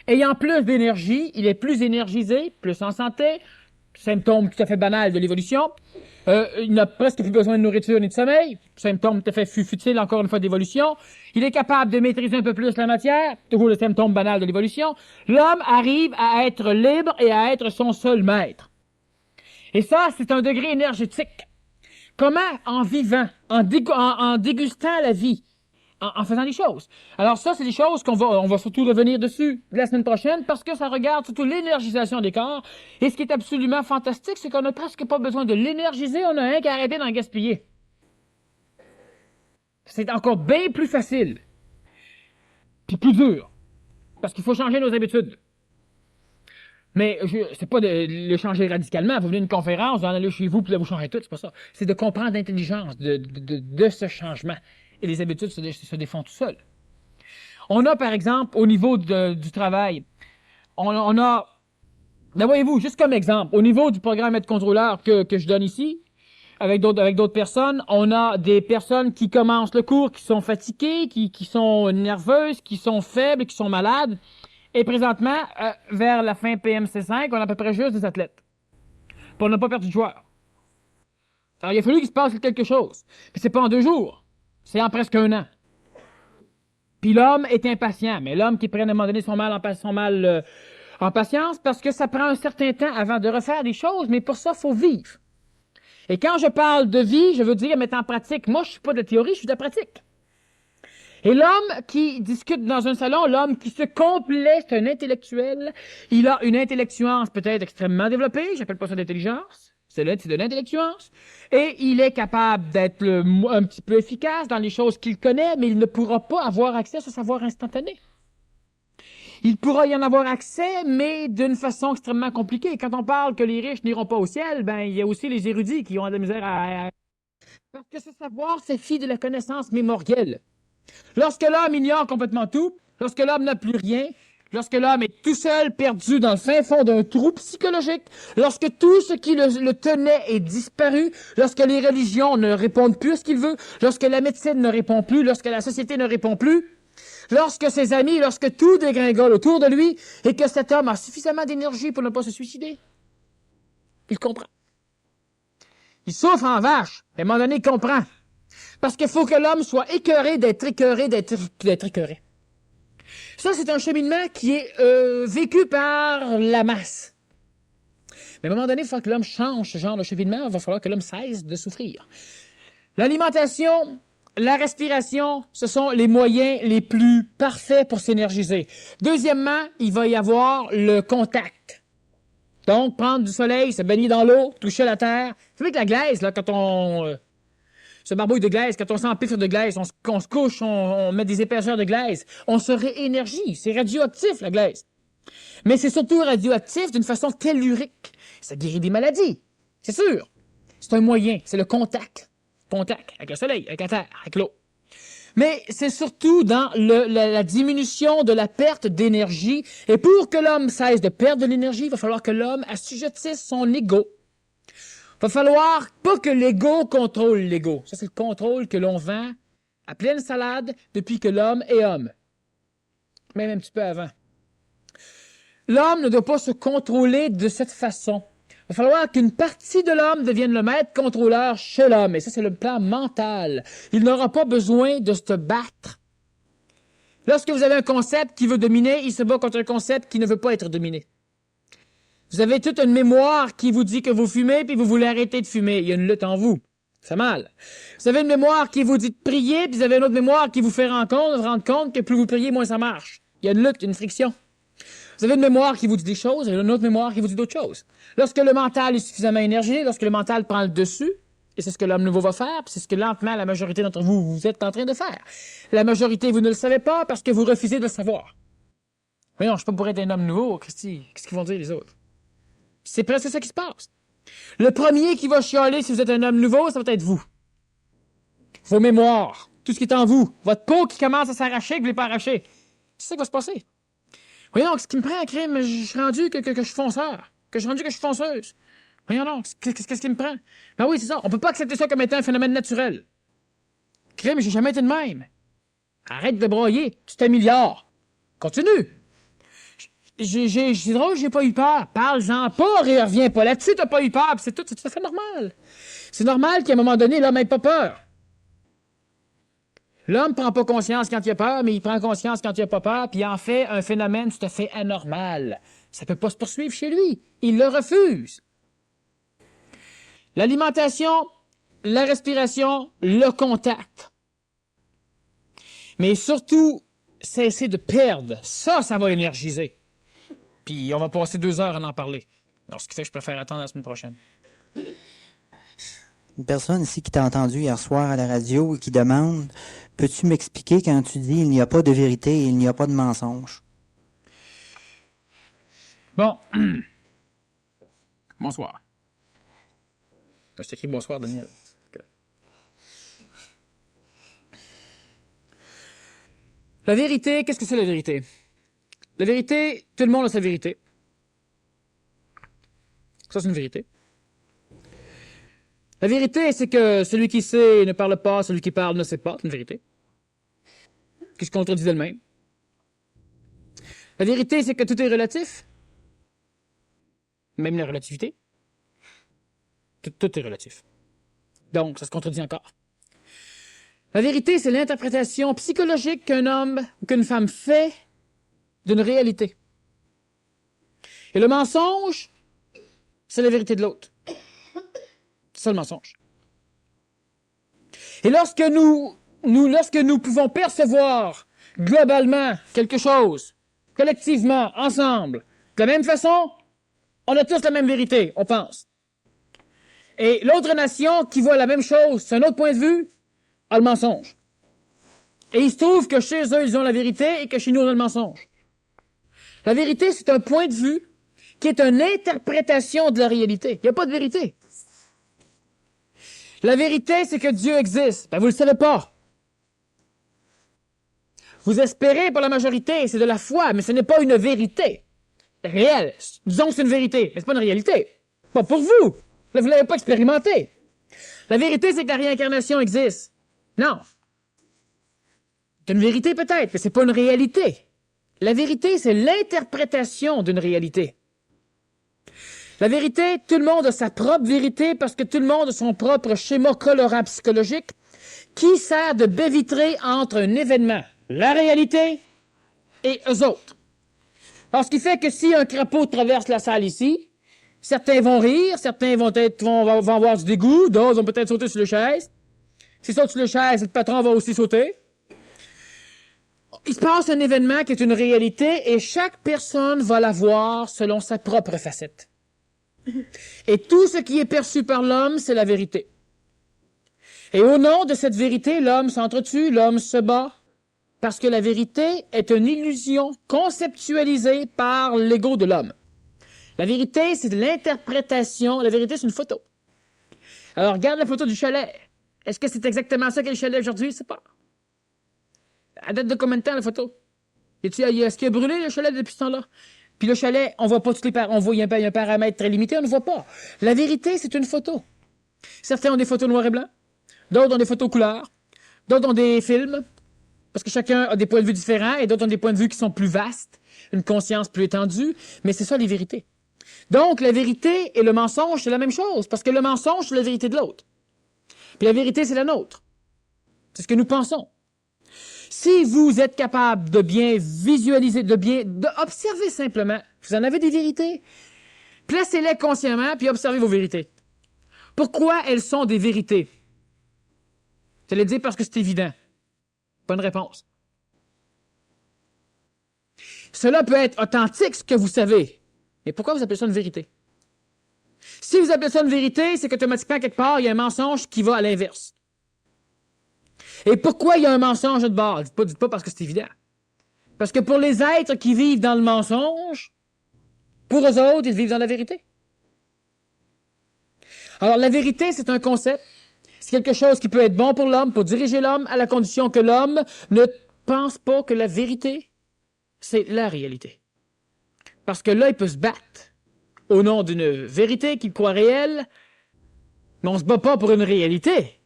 Ayant plus d'énergie, il est plus énergisé, plus en santé, symptôme tout à fait banal de l'évolution. Il n'a presque plus besoin de nourriture ni de sommeil, symptôme tout à fait futile encore une fois d'évolution. Il est capable de maîtriser un peu plus la matière, toujours le symptôme banal de l'évolution. L'homme arrive à être libre et à être son seul maître. Et ça, c'est un degré énergétique. Comment? En vivant, en dégustant la vie, en faisant des choses. Alors ça, c'est des choses on va surtout revenir dessus la semaine prochaine parce que ça regarde surtout l'énergisation des corps. Et ce qui est absolument fantastique, c'est qu'on n'a presque pas besoin de l'énergiser, on a rien qu'à arrêter d'en gaspiller. C'est encore bien plus facile. Puis plus dur. Parce qu'il faut changer nos habitudes. Mais c'est pas de le changer radicalement. Vous venez à une conférence, vous en allez chez vous, puis là, vous changez tout, c'est pas ça. C'est de comprendre l'intelligence de ce changement. Et les habitudes se défont tout seules. On a, par exemple, au niveau du travail, on a Ben voyez-vous, juste comme exemple, au niveau du programme Être contrôleur que je donne ici, avec d'autres personnes, on a des personnes qui commencent le cours, qui sont fatiguées, qui sont nerveuses, qui sont faibles, qui sont malades. Et présentement, vers la fin PMC5, on a à peu près juste des athlètes. Puis on n'a pas perdu de joueurs. Alors il a fallu qu'il se passe quelque chose. Puis c'est pas en 2 jours, c'est en presque un an. Puis l'homme est impatient, mais l'homme qui prenne à un moment donné son mal en patience, parce que ça prend un certain temps avant de refaire des choses, mais pour ça, il faut vivre. Et quand je parle de vie, je veux dire mettre en pratique. Moi, je suis pas de théorie, je suis de pratique. Et l'homme qui discute dans un salon, l'homme qui se complaît, c'est un intellectuel. Il a une intellectuance peut-être extrêmement développée, j'appelle pas ça d'intelligence, c'est de l'intellectuance. Et il est capable d'être un petit peu efficace dans les choses qu'il connaît, mais il ne pourra pas avoir accès à ce savoir instantané. Il pourra y en avoir accès, mais d'une façon extrêmement compliquée. Quand on parle que les riches n'iront pas au ciel, ben il y a aussi les érudits qui ont de la misère Parce que ce savoir fait fi de la connaissance mémorielle. Lorsque l'homme ignore complètement tout, lorsque l'homme n'a plus rien, lorsque l'homme est tout seul, perdu dans le fin fond d'un trou psychologique, lorsque tout ce qui le tenait est disparu, lorsque les religions ne répondent plus à ce qu'il veut, lorsque la médecine ne répond plus, lorsque la société ne répond plus, lorsque ses amis, lorsque tout dégringole autour de lui, et que cet homme a suffisamment d'énergie pour ne pas se suicider, il comprend. Il souffre en vache, à un moment donné, il comprend. Parce qu'il faut que l'homme soit écœuré d'être écœuré, d'être écœuré. Ça, c'est un cheminement qui est vécu par la masse. Mais à un moment donné, il faut que l'homme change ce genre de cheminement, il va falloir que l'homme cesse de souffrir. L'alimentation, la respiration, ce sont les moyens les plus parfaits pour s'énergiser. Deuxièmement, il va y avoir le contact. Donc, prendre du soleil, se baigner dans l'eau, toucher la terre. Vous savez que la glaise, là, quand on se barbouille de glaise, quand on s'empifre de glaise, on se couche, on met des épaisseurs de glaise, on se réénergie. C'est radioactif, la glaise. Mais c'est surtout radioactif d'une façon tellurique. Ça guérit des maladies, c'est sûr. C'est un moyen, c'est le contact. Contact avec le soleil, avec la terre, avec l'eau. Mais c'est surtout dans la diminution de la perte d'énergie. Et pour que l'homme cesse de perdre de l'énergie, il va falloir que l'homme assujettisse son ego. Il va falloir pas que l'ego contrôle l'ego. Ça, c'est le contrôle que l'on vend à pleine salade depuis que l'homme est homme. Même un petit peu avant. L'homme ne doit pas se contrôler de cette façon. Il va falloir qu'une partie de l'homme devienne le maître contrôleur chez l'homme. Et ça, c'est le plan mental. Il n'aura pas besoin de se battre. Lorsque vous avez un concept qui veut dominer, il se bat contre un concept qui ne veut pas être dominé. Vous avez toute une mémoire qui vous dit que vous fumez puis vous voulez arrêter de fumer. Il y a une lutte en vous. C'est mal. Vous avez une mémoire qui vous dit de prier puis vous avez une autre mémoire qui vous fait rendre compte que plus vous priez, moins ça marche. Il y a une lutte, une friction. Vous avez une mémoire qui vous dit des choses et une autre mémoire qui vous dit d'autres choses. Lorsque le mental est suffisamment énergique, lorsque le mental prend le dessus, et c'est ce que l'homme nouveau va faire, puis c'est ce que lentement la majorité d'entre vous, vous êtes en train de faire. La majorité, vous ne le savez pas parce que vous refusez de le savoir. Voyons, je suis pas pour être un homme nouveau, Christy. Qu'est-ce qu'ils vont dire les autres? C'est presque ça qui se passe. Le premier qui va chialer si vous êtes un homme nouveau, ça va être vous. Vos mémoires, tout ce qui est en vous, votre peau qui commence à s'arracher, que vous ne voulez pas arracher. C'est ça qui va se passer. Voyons donc, ce qui me prend, crime, je suis rendu que je suis fonceur, que je suis rendu que je suis fonceuse. Voyons donc, qu'est-ce qui me prend? Ben oui, c'est ça, on peut pas accepter ça comme étant un phénomène naturel. Crime, j'ai jamais été de même. Arrête de broyer, tu t'améliores. Continue. C'est drôle, j'ai pas eu peur. Parle-en pas, reviens pas là-dessus, t'as pas eu peur, c'est tout à fait normal. C'est normal qu'à un moment donné, l'homme ait pas peur. L'homme prend pas conscience quand il a peur, mais il prend conscience quand il a pas peur, puis il en fait un phénomène tout à fait anormal. Ça peut pas se poursuivre chez lui. Il le refuse. L'alimentation, la respiration, le contact. Mais surtout, cesser de perdre. Ça va énergiser. Puis on va passer 2 heures à en parler. Alors, ce qui fait que je préfère attendre la semaine prochaine. Une personne ici qui t'a entendu hier soir à la radio et qui demande « Peux-tu m'expliquer quand tu dis « Il n'y a pas de vérité et il n'y a pas de mensonge » ?» Bon. Bonsoir. Je t'écris bonsoir, Daniel. La vérité, qu'est-ce que c'est la vérité? La vérité, tout le monde a sa vérité. Ça, c'est une vérité. La vérité, c'est que celui qui sait ne parle pas, celui qui parle ne sait pas. C'est une vérité. Qui se contredit d'elle-même. La vérité, c'est que tout est relatif. Même la relativité. Tout est relatif. Donc, ça se contredit encore. La vérité, c'est l'interprétation psychologique qu'un homme ou qu'une femme fait d'une réalité. Et le mensonge, c'est la vérité de l'autre. C'est ça le mensonge. Et lorsque nous pouvons percevoir globalement quelque chose, collectivement, ensemble, de la même façon, on a tous la même vérité, on pense. Et l'autre nation qui voit la même chose, c'est un autre point de vue, a le mensonge. Et il se trouve que chez eux, ils ont la vérité et que chez nous, on a le mensonge. La vérité, c'est un point de vue qui est une interprétation de la réalité. Il n'y a pas de vérité. La vérité, c'est que Dieu existe. Ben, vous ne le savez pas. Vous espérez pour la majorité, c'est de la foi, mais ce n'est pas une vérité réelle. Disons que c'est une vérité, mais ce n'est pas une réalité. Pas pour vous. Là, vous ne l'avez pas expérimenté. La vérité, c'est que la réincarnation existe. Non. C'est une vérité peut-être, mais c'est pas une réalité. La vérité, c'est l'interprétation d'une réalité. La vérité, tout le monde a sa propre vérité parce que tout le monde a son propre schéma colorant psychologique qui sert de baie vitrée entre un événement, la réalité, et eux autres. Alors, ce qui fait que si un crapaud traverse la salle ici, certains vont rire, certains vont avoir du dégoût, d'autres vont peut-être sauter sur le chaise. S'ils sautent sur le chaise, le patron va aussi sauter. Il se passe un événement qui est une réalité et chaque personne va la voir selon sa propre facette. Et tout ce qui est perçu par l'homme, c'est la vérité. Et au nom de cette vérité, l'homme s'entretue, l'homme se bat, parce que la vérité est une illusion conceptualisée par l'ego de l'homme. La vérité, c'est de l'interprétation. La vérité, c'est une photo. Alors, regarde la photo du chalet. Est-ce que c'est exactement ça qu'est le chalet aujourd'hui? Je sais pas. À date de combien de temps, la photo? Est-ce qu'il a brûlé, le chalet, depuis ce temps-là? Puis le chalet, on voit pas tous les paramètres. On voit, il y a un paramètre très limité, on ne voit pas. La vérité, c'est une photo. Certains ont des photos noir et blanc. D'autres ont des photos couleurs. D'autres ont des films. Parce que chacun a des points de vue différents et d'autres ont des points de vue qui sont plus vastes, une conscience plus étendue. Mais c'est ça, les vérités. Donc, la vérité et le mensonge, c'est la même chose. Parce que le mensonge, c'est la vérité de l'autre. Puis la vérité, c'est la nôtre. C'est ce que nous pensons. Si vous êtes capable de bien visualiser, d'observer simplement, vous en avez des vérités, placez-les consciemment, puis observez vos vérités. Pourquoi elles sont des vérités? Vous allez dire parce que c'est évident. Bonne réponse. Cela peut être authentique, ce que vous savez. Mais pourquoi vous appelez ça une vérité? Si vous appelez ça une vérité, c'est qu'automatiquement, quelque part, il y a un mensonge qui va à l'inverse. Et pourquoi il y a un mensonge de bord? Dites pas parce que c'est évident. Parce que pour les êtres qui vivent dans le mensonge, pour eux autres, ils vivent dans la vérité. Alors, la vérité, c'est un concept. C'est quelque chose qui peut être bon pour l'homme, pour diriger l'homme, à la condition que l'homme ne pense pas que la vérité, c'est la réalité. Parce que là, il peut se battre au nom d'une vérité qu'il croit réelle, mais on se bat pas pour une réalité.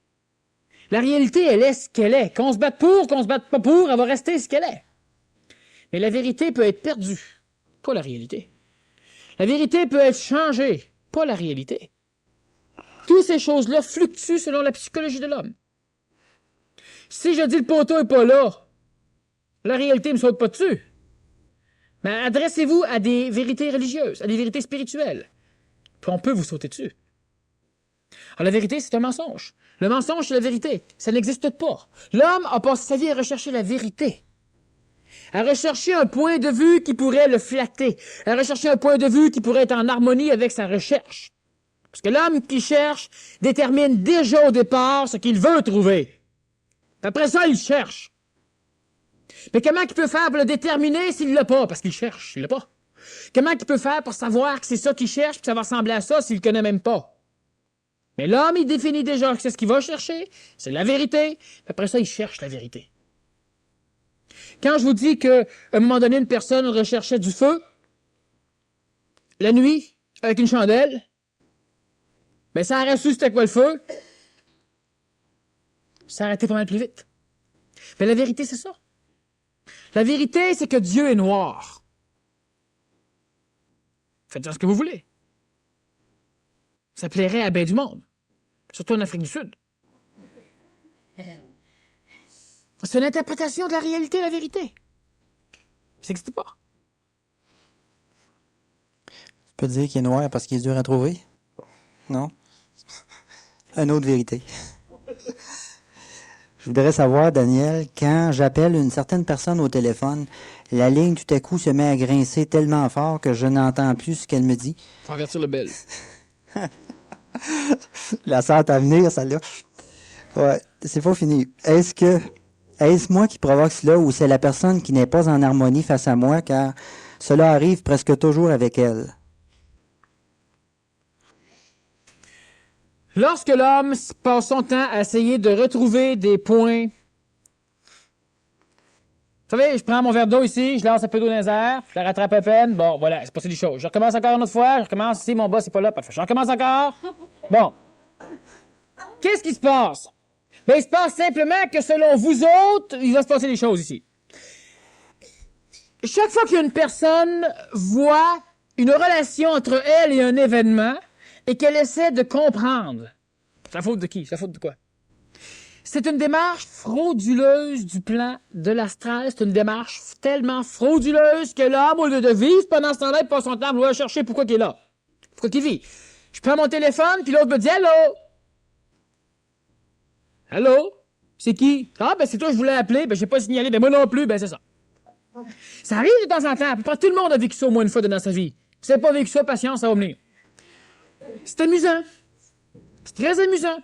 La réalité, elle est ce qu'elle est. Qu'on se batte pour, qu'on se batte pas pour, elle va rester ce qu'elle est. Mais la vérité peut être perdue, pas la réalité. La vérité peut être changée, pas la réalité. Toutes ces choses-là fluctuent selon la psychologie de l'homme. Si je dis le poteau est pas là, la réalité me saute pas dessus. Mais adressez-vous à des vérités religieuses, à des vérités spirituelles. Puis on peut vous sauter dessus. Alors la vérité, c'est un mensonge. Le mensonge, c'est la vérité. Ça n'existe pas. L'homme a passé sa vie à rechercher la vérité. À rechercher un point de vue qui pourrait le flatter. À rechercher un point de vue qui pourrait être en harmonie avec sa recherche. Parce que l'homme qui cherche détermine déjà au départ ce qu'il veut trouver. Puis après ça, il cherche. Mais comment il peut faire pour le déterminer s'il l'a pas? Parce qu'il cherche, il l'a pas. Comment il peut faire pour savoir que c'est ça qu'il cherche, puis ça va ressembler à ça s'il le connaît même pas? Mais l'homme, il définit déjà que c'est ce qu'il va chercher, c'est la vérité, puis après ça, il cherche la vérité. Quand je vous dis qu'à un moment donné, une personne recherchait du feu, la nuit, avec une chandelle, Ben, ça aurait su c'était quoi le feu. Ça aurait été pas mal plus vite. Mais la vérité, c'est ça. La vérité, c'est que Dieu est noir. Faites ce que vous voulez. Ça plairait à bien du monde. Surtout en Afrique du Sud. C'est une interprétation de la réalité, la vérité. Ça n'existe pas. Tu peux dire qu'il est noir parce qu'il est dur à trouver? Non? Une autre vérité. Je voudrais savoir, Daniel, quand j'appelle une certaine personne au téléphone, la ligne tout à coup se met à grincer tellement fort que je n'entends plus ce qu'elle me dit. Faut avertir le bel. La sent à venir, celle-là. Ouais, c'est pas fini. Est-ce moi qui provoque cela ou c'est la personne qui n'est pas en harmonie face à moi car cela arrive presque toujours avec elle? Lorsque l'homme passe son temps à essayer de retrouver des points... Vous savez, je prends mon verre d'eau ici, je lance un peu d'eau dans les airs, je la rattrape à peine, bon, voilà, c'est passé des choses. Je recommence encore une autre fois, je recommence ici, mon boss c'est pas là, parfait. Je recommence encore. Bon. Qu'est-ce qui se passe? Ben, il se passe simplement que selon vous autres, il va se passer des choses ici. Chaque fois qu'une personne voit une relation entre elle et un événement et qu'elle essaie de comprendre, c'est la faute de qui? C'est la faute de quoi? C'est une démarche frauduleuse du plan de l'astral. C'est une démarche tellement frauduleuse que l'homme, au lieu de vivre pendant ce temps-là, il passe son temps à vouloir chercher pourquoi il est là. Pourquoi il vit. Je prends mon téléphone, puis l'autre me dit « Allô? » Allô? C'est qui? Ah, ben c'est toi que je voulais appeler, ben j'ai pas signalé, ben moi non plus, ben c'est ça. Ça arrive de temps en temps, à peu près tout le monde a vécu ça au moins une fois dans sa vie. Si vous n'avez pas vécu ça, patience, ça va venir. C'est amusant. C'est très amusant.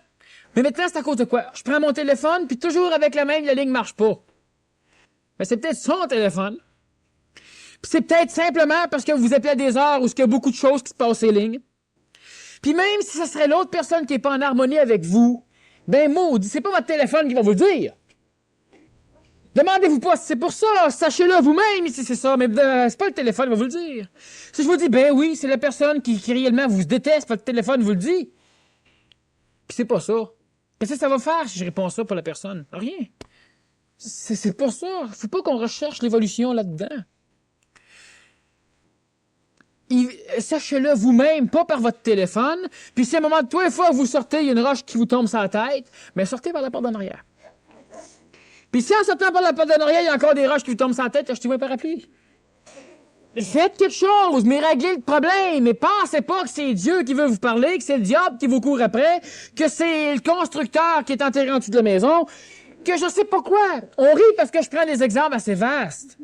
Mais maintenant, c'est à cause de quoi? Je prends mon téléphone, puis toujours avec la même, la ligne marche pas. Ben, c'est peut-être son téléphone. Puis c'est peut-être simplement parce que vous appelez à des heures où il y a beaucoup de choses qui se passent sur les lignes. Puis même si ce serait l'autre personne qui n'est pas en harmonie avec vous, ben maudit, c'est pas votre téléphone qui va vous le dire. Demandez-vous pas si c'est pour ça, sachez-le vous-même si c'est ça, mais c'est pas le téléphone qui va vous le dire. Si je vous dis, ben oui, c'est la personne qui réellement vous déteste, votre téléphone vous le dit. Puis c'est pas ça. Qu'est-ce que ça va faire si je réponds ça pour la personne? Rien. C'est pas ça. Faut pas qu'on recherche l'évolution là-dedans. Sachez-le vous-même, pas par votre téléphone. Puis si à un moment, toi, une fois que vous sortez, il y a une roche qui vous tombe sur la tête, mais sortez par la porte d'en arrière. Puis si en sortant par la porte d'en arrière, il y a encore des roches qui vous tombent sur la tête, achetez-vous un parapluie. Faites quelque chose, mais réglez le problème. Mais pensez pas que c'est Dieu qui veut vous parler, que c'est le diable qui vous court après, que c'est le constructeur qui est enterré en dessous de la maison, que je sais pas quoi. On rit parce que je prends des exemples assez vastes.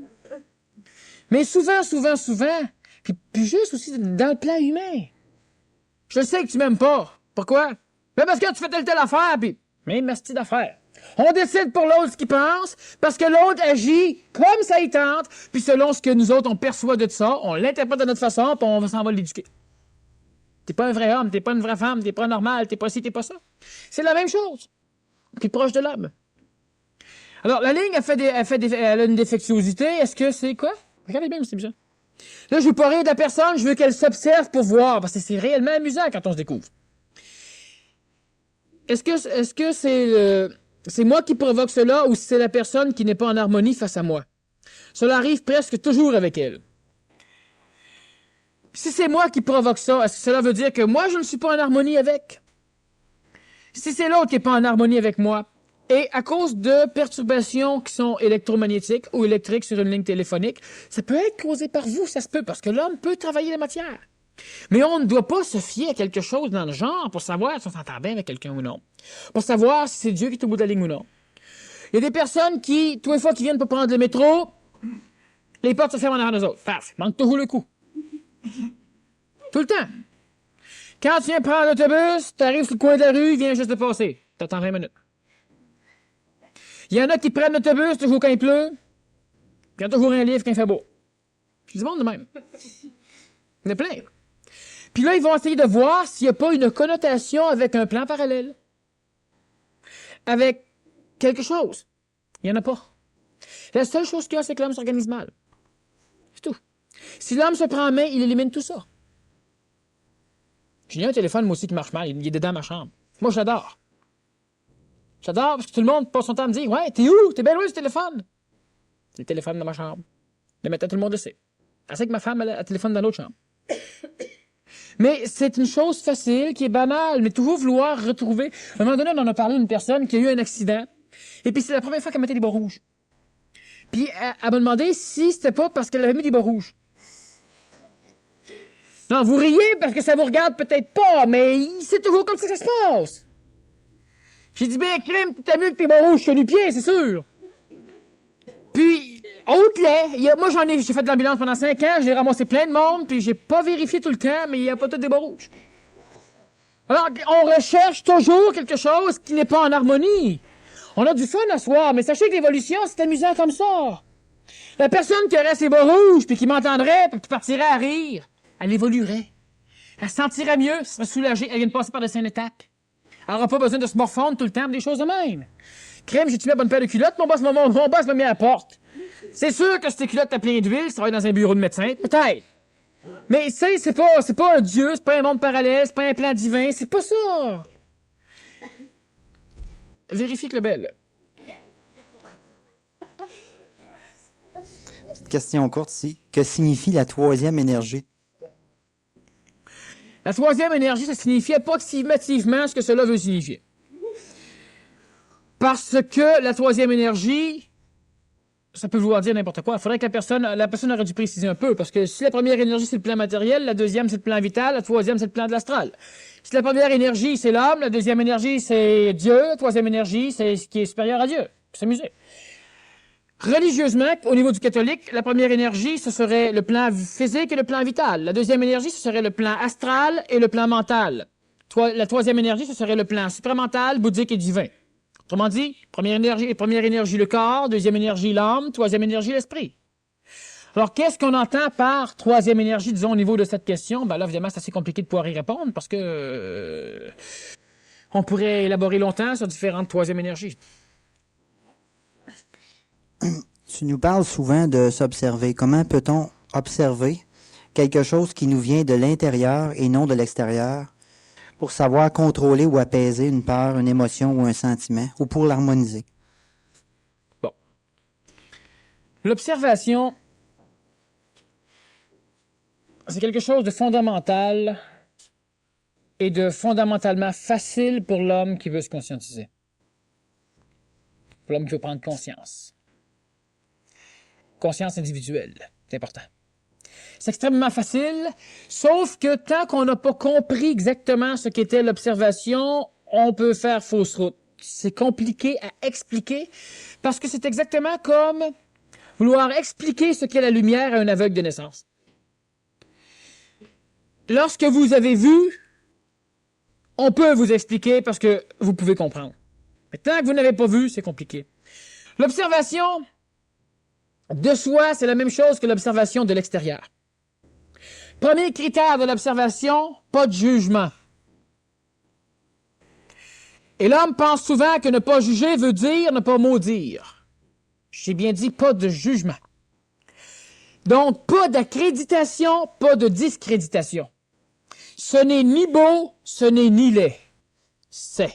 Mais souvent, puis juste aussi dans le plan humain. Je sais que tu m'aimes pas. Pourquoi? Ben parce que tu fais telle affaire, puis même mastie d'affaires. On décide pour l'autre ce qu'il pense, parce que l'autre agit comme ça il tente, puis selon ce que nous autres on perçoit de ça, on l'interprète de notre façon, puis on s'en va l'éduquer. T'es pas un vrai homme, t'es pas une vraie femme, t'es pas normal, t'es pas ci, t'es pas ça. C'est la même chose, puis proche de l'homme. Alors, la ligne, elle a une défectuosité. Est-ce que c'est quoi? Regardez bien, c'est amusant. Là, je veux pas rire de la personne, je veux qu'elle s'observe pour voir, parce que c'est réellement amusant quand on se découvre. Est-ce que c'est moi qui provoque cela ou c'est la personne qui n'est pas en harmonie face à moi? Cela arrive presque toujours avec elle. Si c'est moi qui provoque ça, est-ce que cela veut dire que moi, je ne suis pas en harmonie avec? Si c'est l'autre qui n'est pas en harmonie avec moi, et à cause de perturbations qui sont électromagnétiques ou électriques sur une ligne téléphonique, ça peut être causé par vous, ça se peut, parce que l'homme peut travailler la matière. Mais on ne doit pas se fier à quelque chose dans le genre pour savoir si on s'entend bien avec quelqu'un ou non. Pour savoir si c'est Dieu qui est au bout de la ligne ou non. Il y a des personnes qui, tous les fois qu'ils viennent pour prendre le métro, les portes se ferment en arrière d'eux autres. Paf, manque toujours le coup. Tout le temps. Quand tu viens prendre l'autobus, tu arrives sur le coin de la rue, il vient juste de passer. T'attends 20 minutes. Il y en a qui prennent l'autobus toujours quand il pleut, puis il y a toujours un livre quand il fait beau. C'est du monde de même. Il y en a plein. Puis là, ils vont essayer de voir s'il n'y a pas une connotation avec un plan parallèle. Avec quelque chose. Il n'y en a pas. La seule chose qu'il y a, c'est que l'homme s'organise mal. C'est tout. Si l'homme se prend en main, il élimine tout ça. J'ai un téléphone, moi aussi, qui marche mal. Il est dedans ma chambre. Moi, j'adore. J'adore parce que tout le monde passe son temps à me dire « Ouais, t'es où? T'es bien loin du téléphone. » C'est le téléphone dans ma chambre. Mais maintenant, tout le monde le sait. Elle sait que ma femme, elle a le téléphone dans l'autre chambre. Mais c'est une chose facile, qui est banale, mais toujours vouloir retrouver... À un moment donné, on en a parlé d'une personne qui a eu un accident, et puis c'est la première fois qu'elle mettait des bas rouges. Puis elle m'a demandé si c'était pas parce qu'elle avait mis des bas rouges. Non, vous riez parce que ça vous regarde peut-être pas, mais c'est toujours comme ça que ça se passe. J'ai dit, ben, crime, t'as mieux que tes bas rouges sur du pied, c'est sûr. Puis, autre lait, moi j'ai fait de l'ambulance pendant 5 ans, j'ai ramassé plein de monde, puis j'ai pas vérifié tout le temps, mais il n'y a pas tous des bas rouges. Alors, on recherche toujours quelque chose qui n'est pas en harmonie. On a du fun à soir, mais sachez que l'évolution, c'est amusant comme ça. La personne qui aurait ses bas rouges, puis qui m'entendrait, puis qui partirait à rire, elle évoluerait. Elle se sentirait mieux, elle serait soulagée, elle vient de passer par de saines étapes. Elle n'aura pas besoin de se morfondre tout le temps, des choses de même. Crème, j'ai-tu mis la bonne paire de culottes? Mon boss m'a mis à la porte. C'est sûr que si tes culottes t'as plein d'huile, tu travailles dans un bureau de médecin, peut-être. Mais c'est pas un dieu, c'est pas un monde parallèle, c'est pas un plan divin, c'est pas ça. Vérifie que le bel. Petite question courte ici. Que signifie la troisième énergie? La troisième énergie, ça signifie approximativement ce que cela veut signifier. Parce que la troisième énergie, ça peut vouloir dire n'importe quoi. Il faudrait que la personne aurait dû préciser un peu, parce que si la première énergie, c'est le plan matériel, la deuxième, c'est le plan vital, la troisième, c'est le plan de l'astral. Si la première énergie, c'est l'homme, la deuxième énergie, c'est Dieu, la troisième énergie, c'est ce qui est supérieur à Dieu. Faut s'amuser. Religieusement, au niveau du catholique, la première énergie, ce serait le plan physique et le plan vital. La deuxième énergie, ce serait le plan astral et le plan mental. La troisième énergie, ce serait le plan supramental, bouddhique et divin. Autrement dit, première énergie, le corps, deuxième énergie, l'âme, troisième énergie, l'esprit. Alors, qu'est-ce qu'on entend par troisième énergie, disons, au niveau de cette question? Ben là, évidemment, c'est assez compliqué de pouvoir y répondre parce que on pourrait élaborer longtemps sur différentes troisième énergies. Tu nous parles souvent de s'observer. Comment peut-on observer quelque chose qui nous vient de l'intérieur et non de l'extérieur pour savoir contrôler ou apaiser une peur, une émotion ou un sentiment, ou pour l'harmoniser? Bon. L'observation, c'est quelque chose de fondamental et de fondamentalement facile pour l'homme qui veut se conscientiser. Pour l'homme qui veut prendre conscience. Conscience individuelle, c'est important. C'est extrêmement facile, sauf que tant qu'on n'a pas compris exactement ce qu'était l'observation, on peut faire fausse route. C'est compliqué à expliquer, parce que c'est exactement comme vouloir expliquer ce qu'est la lumière à un aveugle de naissance. Lorsque vous avez vu, on peut vous expliquer parce que vous pouvez comprendre. Mais tant que vous n'avez pas vu, c'est compliqué. L'observation de soi, c'est la même chose que l'observation de l'extérieur. Premier critère de l'observation, pas de jugement. Et l'homme pense souvent que ne pas juger veut dire ne pas maudire. J'ai bien dit pas de jugement. Donc, pas d'accréditation, pas de discréditation. Ce n'est ni beau, ce n'est ni laid. C'est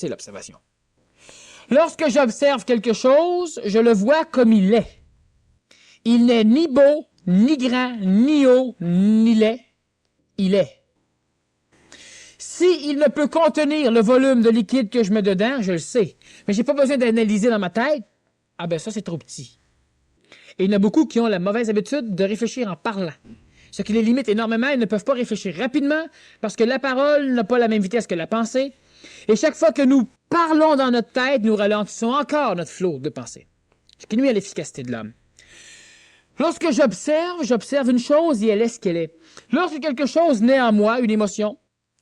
l'observation. Lorsque j'observe quelque chose, je le vois comme il est. Il n'est ni beau, ni grand, ni haut, ni laid. Il est. S'il ne peut contenir le volume de liquide que je mets dedans, je le sais. Mais j'ai pas besoin d'analyser dans ma tête. Ah ben ça, c'est trop petit. Et il y en a beaucoup qui ont la mauvaise habitude de réfléchir en parlant. Ce qui les limite énormément, ils ne peuvent pas réfléchir rapidement parce que la parole n'a pas la même vitesse que la pensée. Et chaque fois que nous parlons dans notre tête, nous ralentissons encore notre flot de pensée. Ce qui nuit à l'efficacité de l'homme. Lorsque j'observe une chose et elle est ce qu'elle est. Lorsque quelque chose naît en moi, une émotion,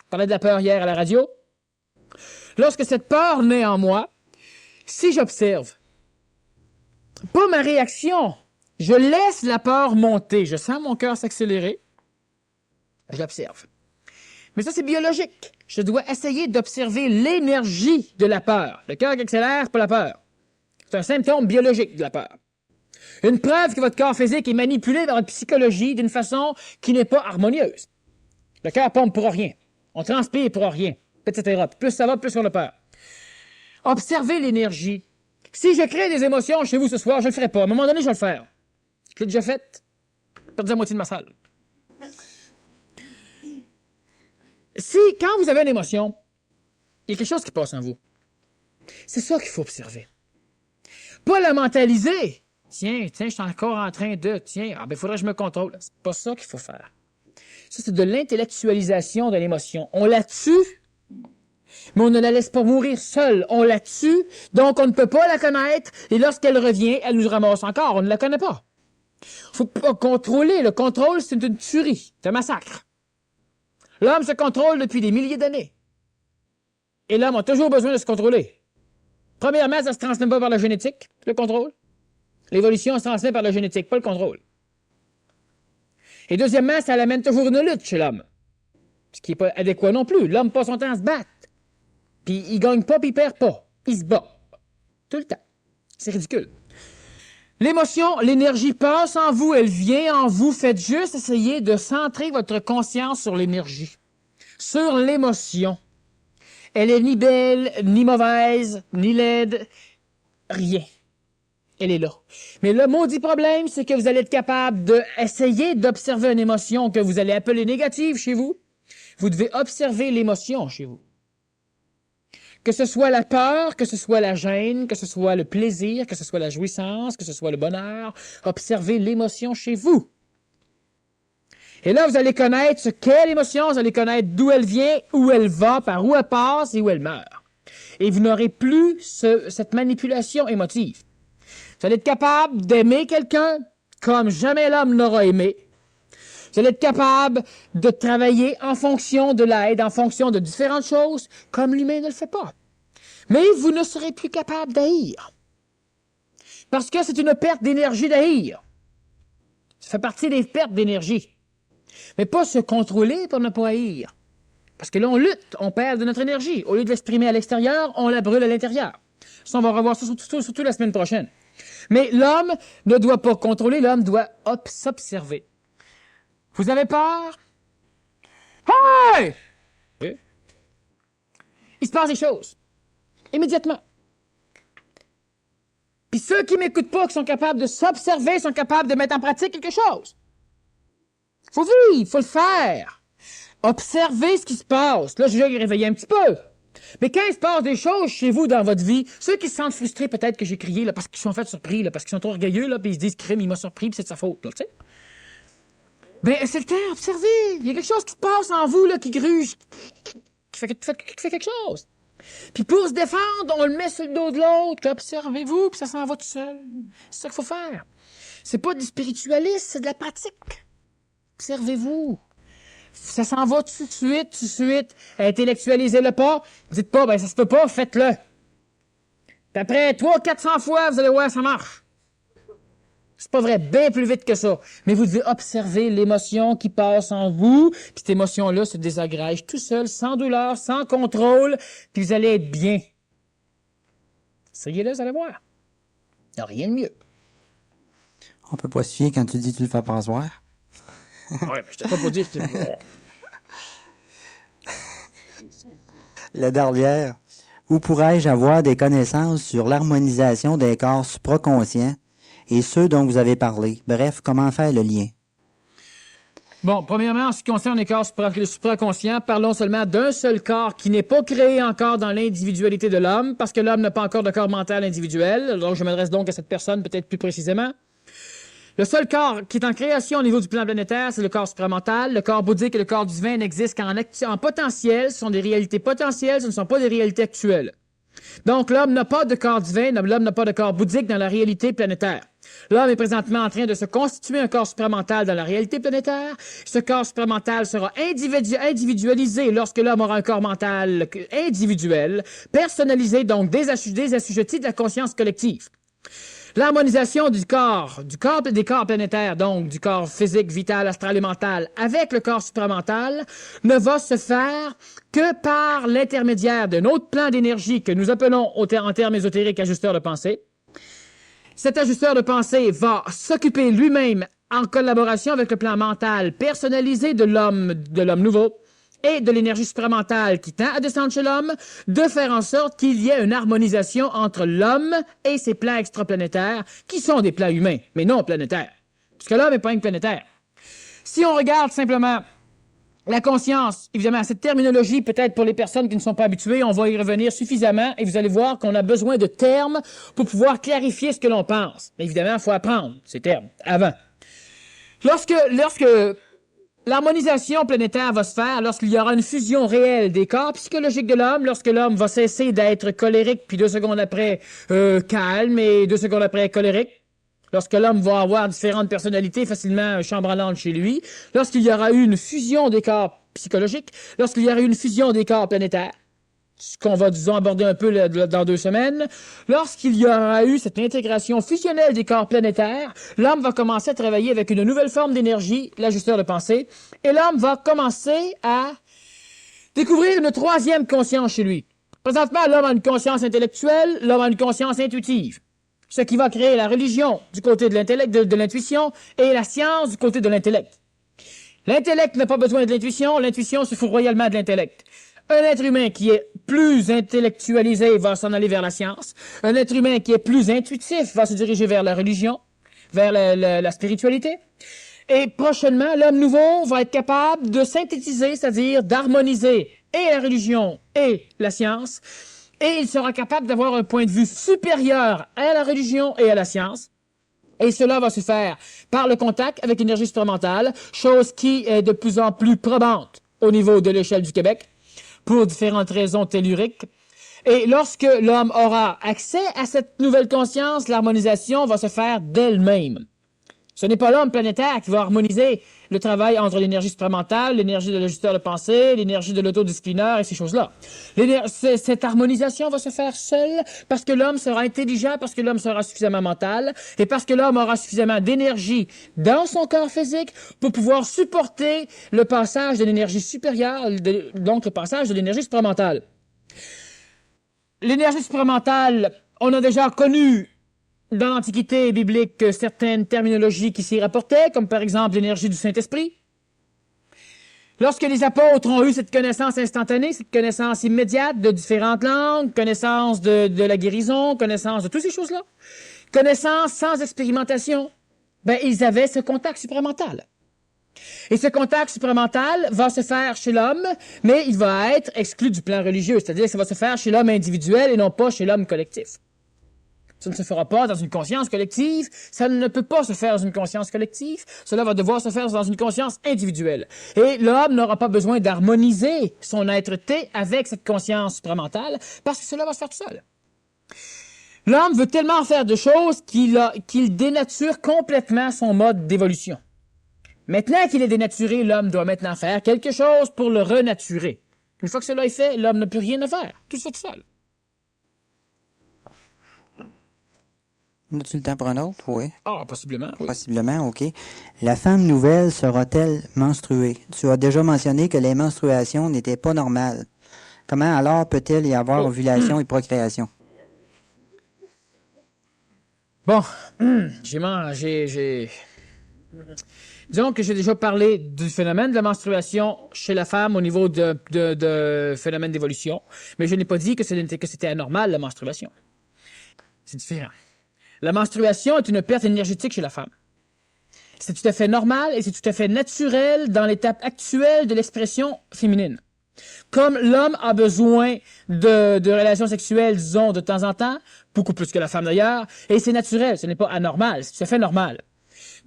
on parlait de la peur hier à la radio, lorsque cette peur naît en moi, si j'observe, pas ma réaction, je laisse la peur monter, je sens mon cœur s'accélérer, j'observe. Mais ça, c'est biologique. Je dois essayer d'observer l'énergie de la peur. Le cœur qui accélère, c'est pas la peur. C'est un symptôme biologique de la peur. Une preuve que votre corps physique est manipulé dans votre psychologie d'une façon qui n'est pas harmonieuse. Le cœur pompe pour rien. On transpire pour rien, etc. Plus ça va, plus on a peur. Observez l'énergie. Si je crée des émotions chez vous ce soir, je ne le ferai pas. À un moment donné, je vais le faire. Je l'ai déjà fait. J'ai perdu la moitié de ma salle. Si, quand vous avez une émotion, il y a quelque chose qui passe en vous. C'est ça qu'il faut observer. Pas la mentaliser. Tiens, je suis encore en train de... Tiens, il faudrait que je me contrôle. C'est pas ça qu'il faut faire. Ça, c'est de l'intellectualisation de l'émotion. On la tue, mais on ne la laisse pas mourir seule. On la tue, donc on ne peut pas la connaître, et lorsqu'elle revient, elle nous ramasse encore. On ne la connaît pas. Faut pas contrôler. Le contrôle, c'est une tuerie. C'est un massacre. L'homme se contrôle depuis des milliers d'années. Et l'homme a toujours besoin de se contrôler. Premièrement, ça ne se transmet pas par la génétique, le contrôle. L'évolution se transmet par la génétique, pas le contrôle. Et deuxièmement, ça amène toujours une lutte chez l'homme. Ce qui n'est pas adéquat non plus. L'homme passe son temps à se battre. Puis il gagne pas, puis il perd pas. Il se bat. Tout le temps. C'est ridicule. L'émotion, l'énergie passe en vous, elle vient en vous. Faites juste essayer de centrer votre conscience sur l'énergie. Sur l'émotion. Elle est ni belle, ni mauvaise, ni laide. Rien. Elle est là. Mais le maudit problème, c'est que vous allez être capable d'essayer d'observer une émotion que vous allez appeler négative chez vous. Vous devez observer l'émotion chez vous. Que ce soit la peur, que ce soit la gêne, que ce soit le plaisir, que ce soit la jouissance, que ce soit le bonheur, observez l'émotion chez vous. Et là, vous allez connaître ce qu'est l'émotion, vous allez connaître d'où elle vient, où elle va, par où elle passe et où elle meurt. Et vous n'aurez plus cette manipulation émotive. Vous allez être capable d'aimer quelqu'un comme jamais l'homme l'aura aimé. Vous allez être capable de travailler en fonction de l'aide, en fonction de différentes choses, comme l'humain ne le fait pas. Mais vous ne serez plus capable d'haïr. Parce que c'est une perte d'énergie d'haïr. Ça fait partie des pertes d'énergie. Mais pas se contrôler pour ne pas haïr. Parce que là, on lutte, on perd de notre énergie. Au lieu de l'exprimer à l'extérieur, on la brûle à l'intérieur. Ça, on va revoir ça surtout la semaine prochaine. Mais l'homme ne doit pas contrôler, l'homme doit s'observer. Vous avez peur? Hey! Il se passe des choses. Immédiatement. Puis ceux qui m'écoutent pas, qui sont capables de s'observer, sont capables de mettre en pratique quelque chose. Faut vivre, faut le faire. Observez ce qui se passe. Là, je vais réveiller un petit peu. Mais quand il se passe des choses chez vous dans votre vie, ceux qui se sentent frustrés, peut-être que j'ai crié là, parce qu'ils sont fait surpris, là, parce qu'ils sont trop orgueilleux, là, puis ils se disent crime, il m'a surpris, puis c'est de sa faute, là, tu sais. Ben, c'est le temps, observez. Il y a quelque chose qui se passe en vous, là, qui gruge, qui fait quelque chose. Puis pour se défendre, on le met sur le dos de l'autre, observez-vous, puis ça s'en va tout seul. C'est ça qu'il faut faire. C'est pas du spiritualisme, c'est de la pratique. Observez-vous. Ça s'en va tout de suite. Intellectualisez-le pas. Dites pas, ben ça se peut pas, faites-le. Puis après 300-400 fois, vous allez voir, ça marche. C'est pas vrai, bien plus vite que ça. Mais vous devez observer l'émotion qui passe en vous, puis cette émotion-là se désagrège tout seul, sans douleur, sans contrôle, puis vous allez être bien. Essayez-le, vous allez voir. Il n'y a rien de mieux. On peut pas se fier quand tu dis que tu le fais pas soir. Ouais, mais je t'ai pas pour dire que La dernière. Où pourrais-je avoir des connaissances sur l'harmonisation des corps supraconscients et ceux dont vous avez parlé? Bref, comment faire le lien? Bon, premièrement, en ce qui concerne les corps supraconscients, parlons seulement d'un seul corps qui n'est pas créé encore dans l'individualité de l'homme, parce que l'homme n'a pas encore de corps mental individuel. Donc, je m'adresse donc à cette personne peut-être plus précisément. Le seul corps qui est en création au niveau du plan planétaire, c'est le corps supramental. Le corps bouddhique et le corps divin n'existent qu'en potentiel. Ce sont des réalités potentielles, ce ne sont pas des réalités actuelles. Donc, l'homme n'a pas de corps divin, l'homme n'a pas de corps bouddhique dans la réalité planétaire. L'homme est présentement en train de se constituer un corps supramental dans la réalité planétaire. Ce corps supramental sera individualisé lorsque l'homme aura un corps mental individuel, personnalisé, donc désassujetti de la conscience collective. L'harmonisation des corps planétaires, donc du corps physique, vital, astral et mental, avec le corps supramental, ne va se faire que par l'intermédiaire d'un autre plan d'énergie que nous appelons en termes ésotériques ajusteur de pensée. Cet ajusteur de pensée va s'occuper lui-même en collaboration avec le plan mental personnalisé de l'homme nouveau et de l'énergie supramentale qui tend à descendre chez l'homme, de faire en sorte qu'il y ait une harmonisation entre l'homme et ses plans extraplanétaires, qui sont des plans humains, mais non planétaires. Parce que l'homme n'est pas une planétaire. Si on regarde simplement la conscience, évidemment, cette terminologie, peut-être pour les personnes qui ne sont pas habituées, on va y revenir suffisamment et vous allez voir qu'on a besoin de termes pour pouvoir clarifier ce que l'on pense. Mais évidemment, il faut apprendre ces termes avant. Lorsque l'harmonisation planétaire va se faire, lorsqu'il y aura une fusion réelle des corps psychologiques de l'homme, lorsque l'homme va cesser d'être colérique, puis 2 secondes après calme et 2 secondes après colérique, lorsque l'homme va avoir différentes personnalités facilement chambranlantes chez lui, lorsqu'il y aura eu une fusion des corps psychologiques, lorsqu'il y aura eu une fusion des corps planétaires, ce qu'on va, disons, aborder un peu dans 2 semaines, lorsqu'il y aura eu cette intégration fusionnelle des corps planétaires, l'homme va commencer à travailler avec une nouvelle forme d'énergie, l'ajusteur de pensée, et l'homme va commencer à découvrir une 3e conscience chez lui. Présentement, l'homme a une conscience intellectuelle, l'homme a une conscience intuitive. Ce qui va créer la religion du côté de l'intellect, de l'intuition, et la science du côté de l'intellect. L'intellect n'a pas besoin de l'intuition se fout royalement de l'intellect. Un être humain qui est plus intellectualisé va s'en aller vers la science. Un être humain qui est plus intuitif va se diriger vers la religion, vers la spiritualité. Et prochainement, l'homme nouveau va être capable de synthétiser, c'est-à-dire d'harmoniser et la religion et la science. Et il sera capable d'avoir un point de vue supérieur à la religion et à la science. Et cela va se faire par le contact avec l'énergie supramentale, chose qui est de plus en plus probante au niveau de l'échelle du Québec, pour différentes raisons telluriques. Et lorsque l'homme aura accès à cette nouvelle conscience, l'harmonisation va se faire d'elle-même. Ce n'est pas l'homme planétaire qui va harmoniser le travail entre l'énergie supramentale, l'énergie de l'ajusteur de pensée, l'énergie de l'autodisciplineur et ces choses-là. Cette harmonisation va se faire seule parce que l'homme sera intelligent, parce que l'homme sera suffisamment mental et parce que l'homme aura suffisamment d'énergie dans son corps physique pour pouvoir supporter le passage de l'énergie supérieure, donc le passage de l'énergie supramentale. L'énergie supramentale, on a déjà connu dans l'Antiquité biblique certaines terminologies qui s'y rapportaient, comme par exemple l'énergie du Saint-Esprit. Lorsque les apôtres ont eu cette connaissance instantanée, cette connaissance immédiate de différentes langues, connaissance de la guérison, connaissance de toutes ces choses-là, connaissance sans expérimentation, ils avaient ce contact supramental. Et ce contact supramental va se faire chez l'homme, mais il va être exclu du plan religieux, c'est-à-dire que ça va se faire chez l'homme individuel et non pas chez l'homme collectif. Ça ne se fera pas dans une conscience collective. Ça ne peut pas se faire dans une conscience collective. Cela va devoir se faire dans une conscience individuelle. Et l'homme n'aura pas besoin d'harmoniser son être-té avec cette conscience supramentale parce que cela va se faire tout seul. L'homme veut tellement faire de choses qu'il dénature complètement son mode d'évolution. Maintenant qu'il est dénaturé, l'homme doit maintenant faire quelque chose pour le renaturer. Une fois que cela est fait, l'homme n'a plus rien à faire. Tout se fait tout seul. As-tu le temps pour un autre? Oui. Ah, possiblement. Oui. Possiblement, OK. La femme nouvelle sera-t-elle menstruée? Tu as déjà mentionné que les menstruations n'étaient pas normales. Comment alors peut-elle y avoir ovulation et procréation? Bon, disons que j'ai déjà parlé du phénomène de la menstruation chez la femme au niveau de phénomène d'évolution, mais je n'ai pas dit que c'était anormal, la menstruation. C'est différent. La menstruation est une perte énergétique chez la femme. C'est tout à fait normal et c'est tout à fait naturel dans l'étape actuelle de l'expression féminine. Comme l'homme a besoin de relations sexuelles, disons, de temps en temps, beaucoup plus que la femme d'ailleurs, et c'est naturel, ce n'est pas anormal, c'est tout à fait normal.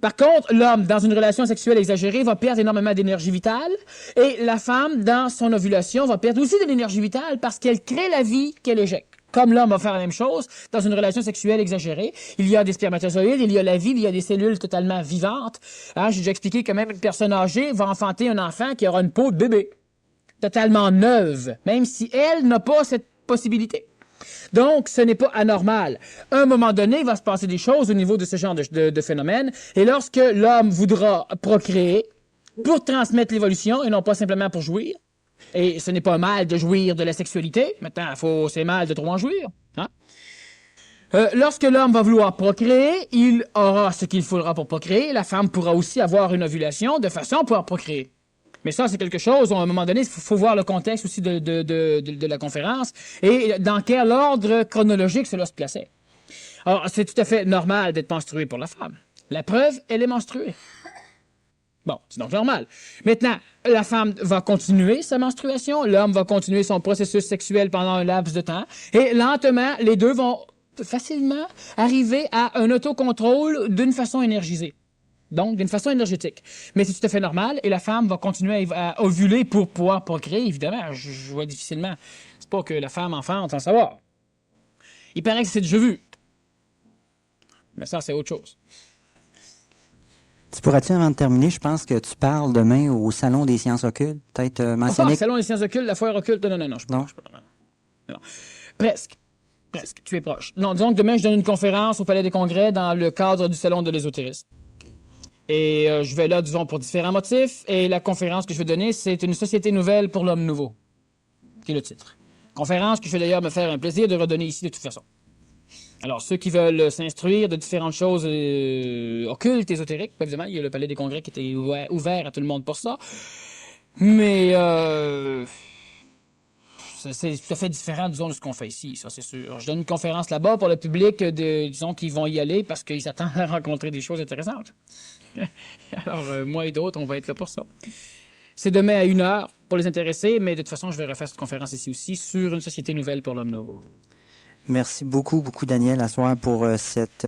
Par contre, l'homme, dans une relation sexuelle exagérée, va perdre énormément d'énergie vitale, et la femme, dans son ovulation, va perdre aussi de l'énergie vitale parce qu'elle crée la vie qu'elle éjecte. Comme l'homme va faire la même chose dans une relation sexuelle exagérée, il y a des spermatozoïdes, il y a la vie, il y a des cellules totalement vivantes. J'ai déjà expliqué que même une personne âgée va enfanter un enfant qui aura une peau de bébé, totalement neuve, même si elle n'a pas cette possibilité. Donc, ce n'est pas anormal. À un moment donné, il va se passer des choses au niveau de ce genre de phénomène, et lorsque l'homme voudra procréer pour transmettre l'évolution et non pas simplement pour jouir, et ce n'est pas mal de jouir de la sexualité. Maintenant, c'est mal de trop en jouir. Hein? Lorsque l'homme va vouloir procréer, il aura ce qu'il faudra pour procréer. La femme pourra aussi avoir une ovulation de façon à pouvoir procréer. Mais ça, c'est quelque chose, à un moment donné, il faut voir le contexte aussi de la conférence et dans quel ordre chronologique cela se plaçait. Alors, c'est tout à fait normal d'être menstrué pour la femme. La preuve, elle est menstruée. Bon, c'est donc normal. Maintenant, la femme va continuer sa menstruation, l'homme va continuer son processus sexuel pendant un laps de temps, et lentement, les deux vont facilement arriver à un autocontrôle d'une façon énergisée. Donc, d'une façon énergétique. Mais c'est tout à fait normal, et la femme va continuer à ovuler pour pouvoir procréer, évidemment. Je vois difficilement. C'est pas que la femme enfante sans savoir. Il paraît que c'est déjà vu. Mais ça, c'est autre chose. Tu pourrais-tu, avant de terminer, je pense que tu parles demain au Salon des sciences occultes, peut-être mentionner... Salon des sciences occultes, la foire occulte, non, je ne peux pas. Non. Presque, tu es proche. Non, disons que demain, je donne une conférence au Palais des Congrès dans le cadre du Salon de l'ésotérisme. Et je vais là, disons, pour différents motifs, et la conférence que je vais donner, c'est une société nouvelle pour l'homme nouveau, qui est le titre. Conférence que je vais d'ailleurs me faire un plaisir de redonner ici de toute façon. Alors, ceux qui veulent s'instruire de différentes choses occultes, ésotériques, évidemment, il y a le Palais des Congrès qui était ouvert à tout le monde pour ça. Mais c'est tout à fait différent, disons, de ce qu'on fait ici, ça c'est sûr. Je donne une conférence là-bas pour le public, disons, qui vont y aller parce qu'ils s'attendent à rencontrer des choses intéressantes. Alors, moi et d'autres, on va être là pour ça. C'est demain à 1h pour les intéressés, mais de toute façon, je vais refaire cette conférence ici aussi sur une société nouvelle pour l'homme nouveau. Merci beaucoup, Daniel, à soir pour cette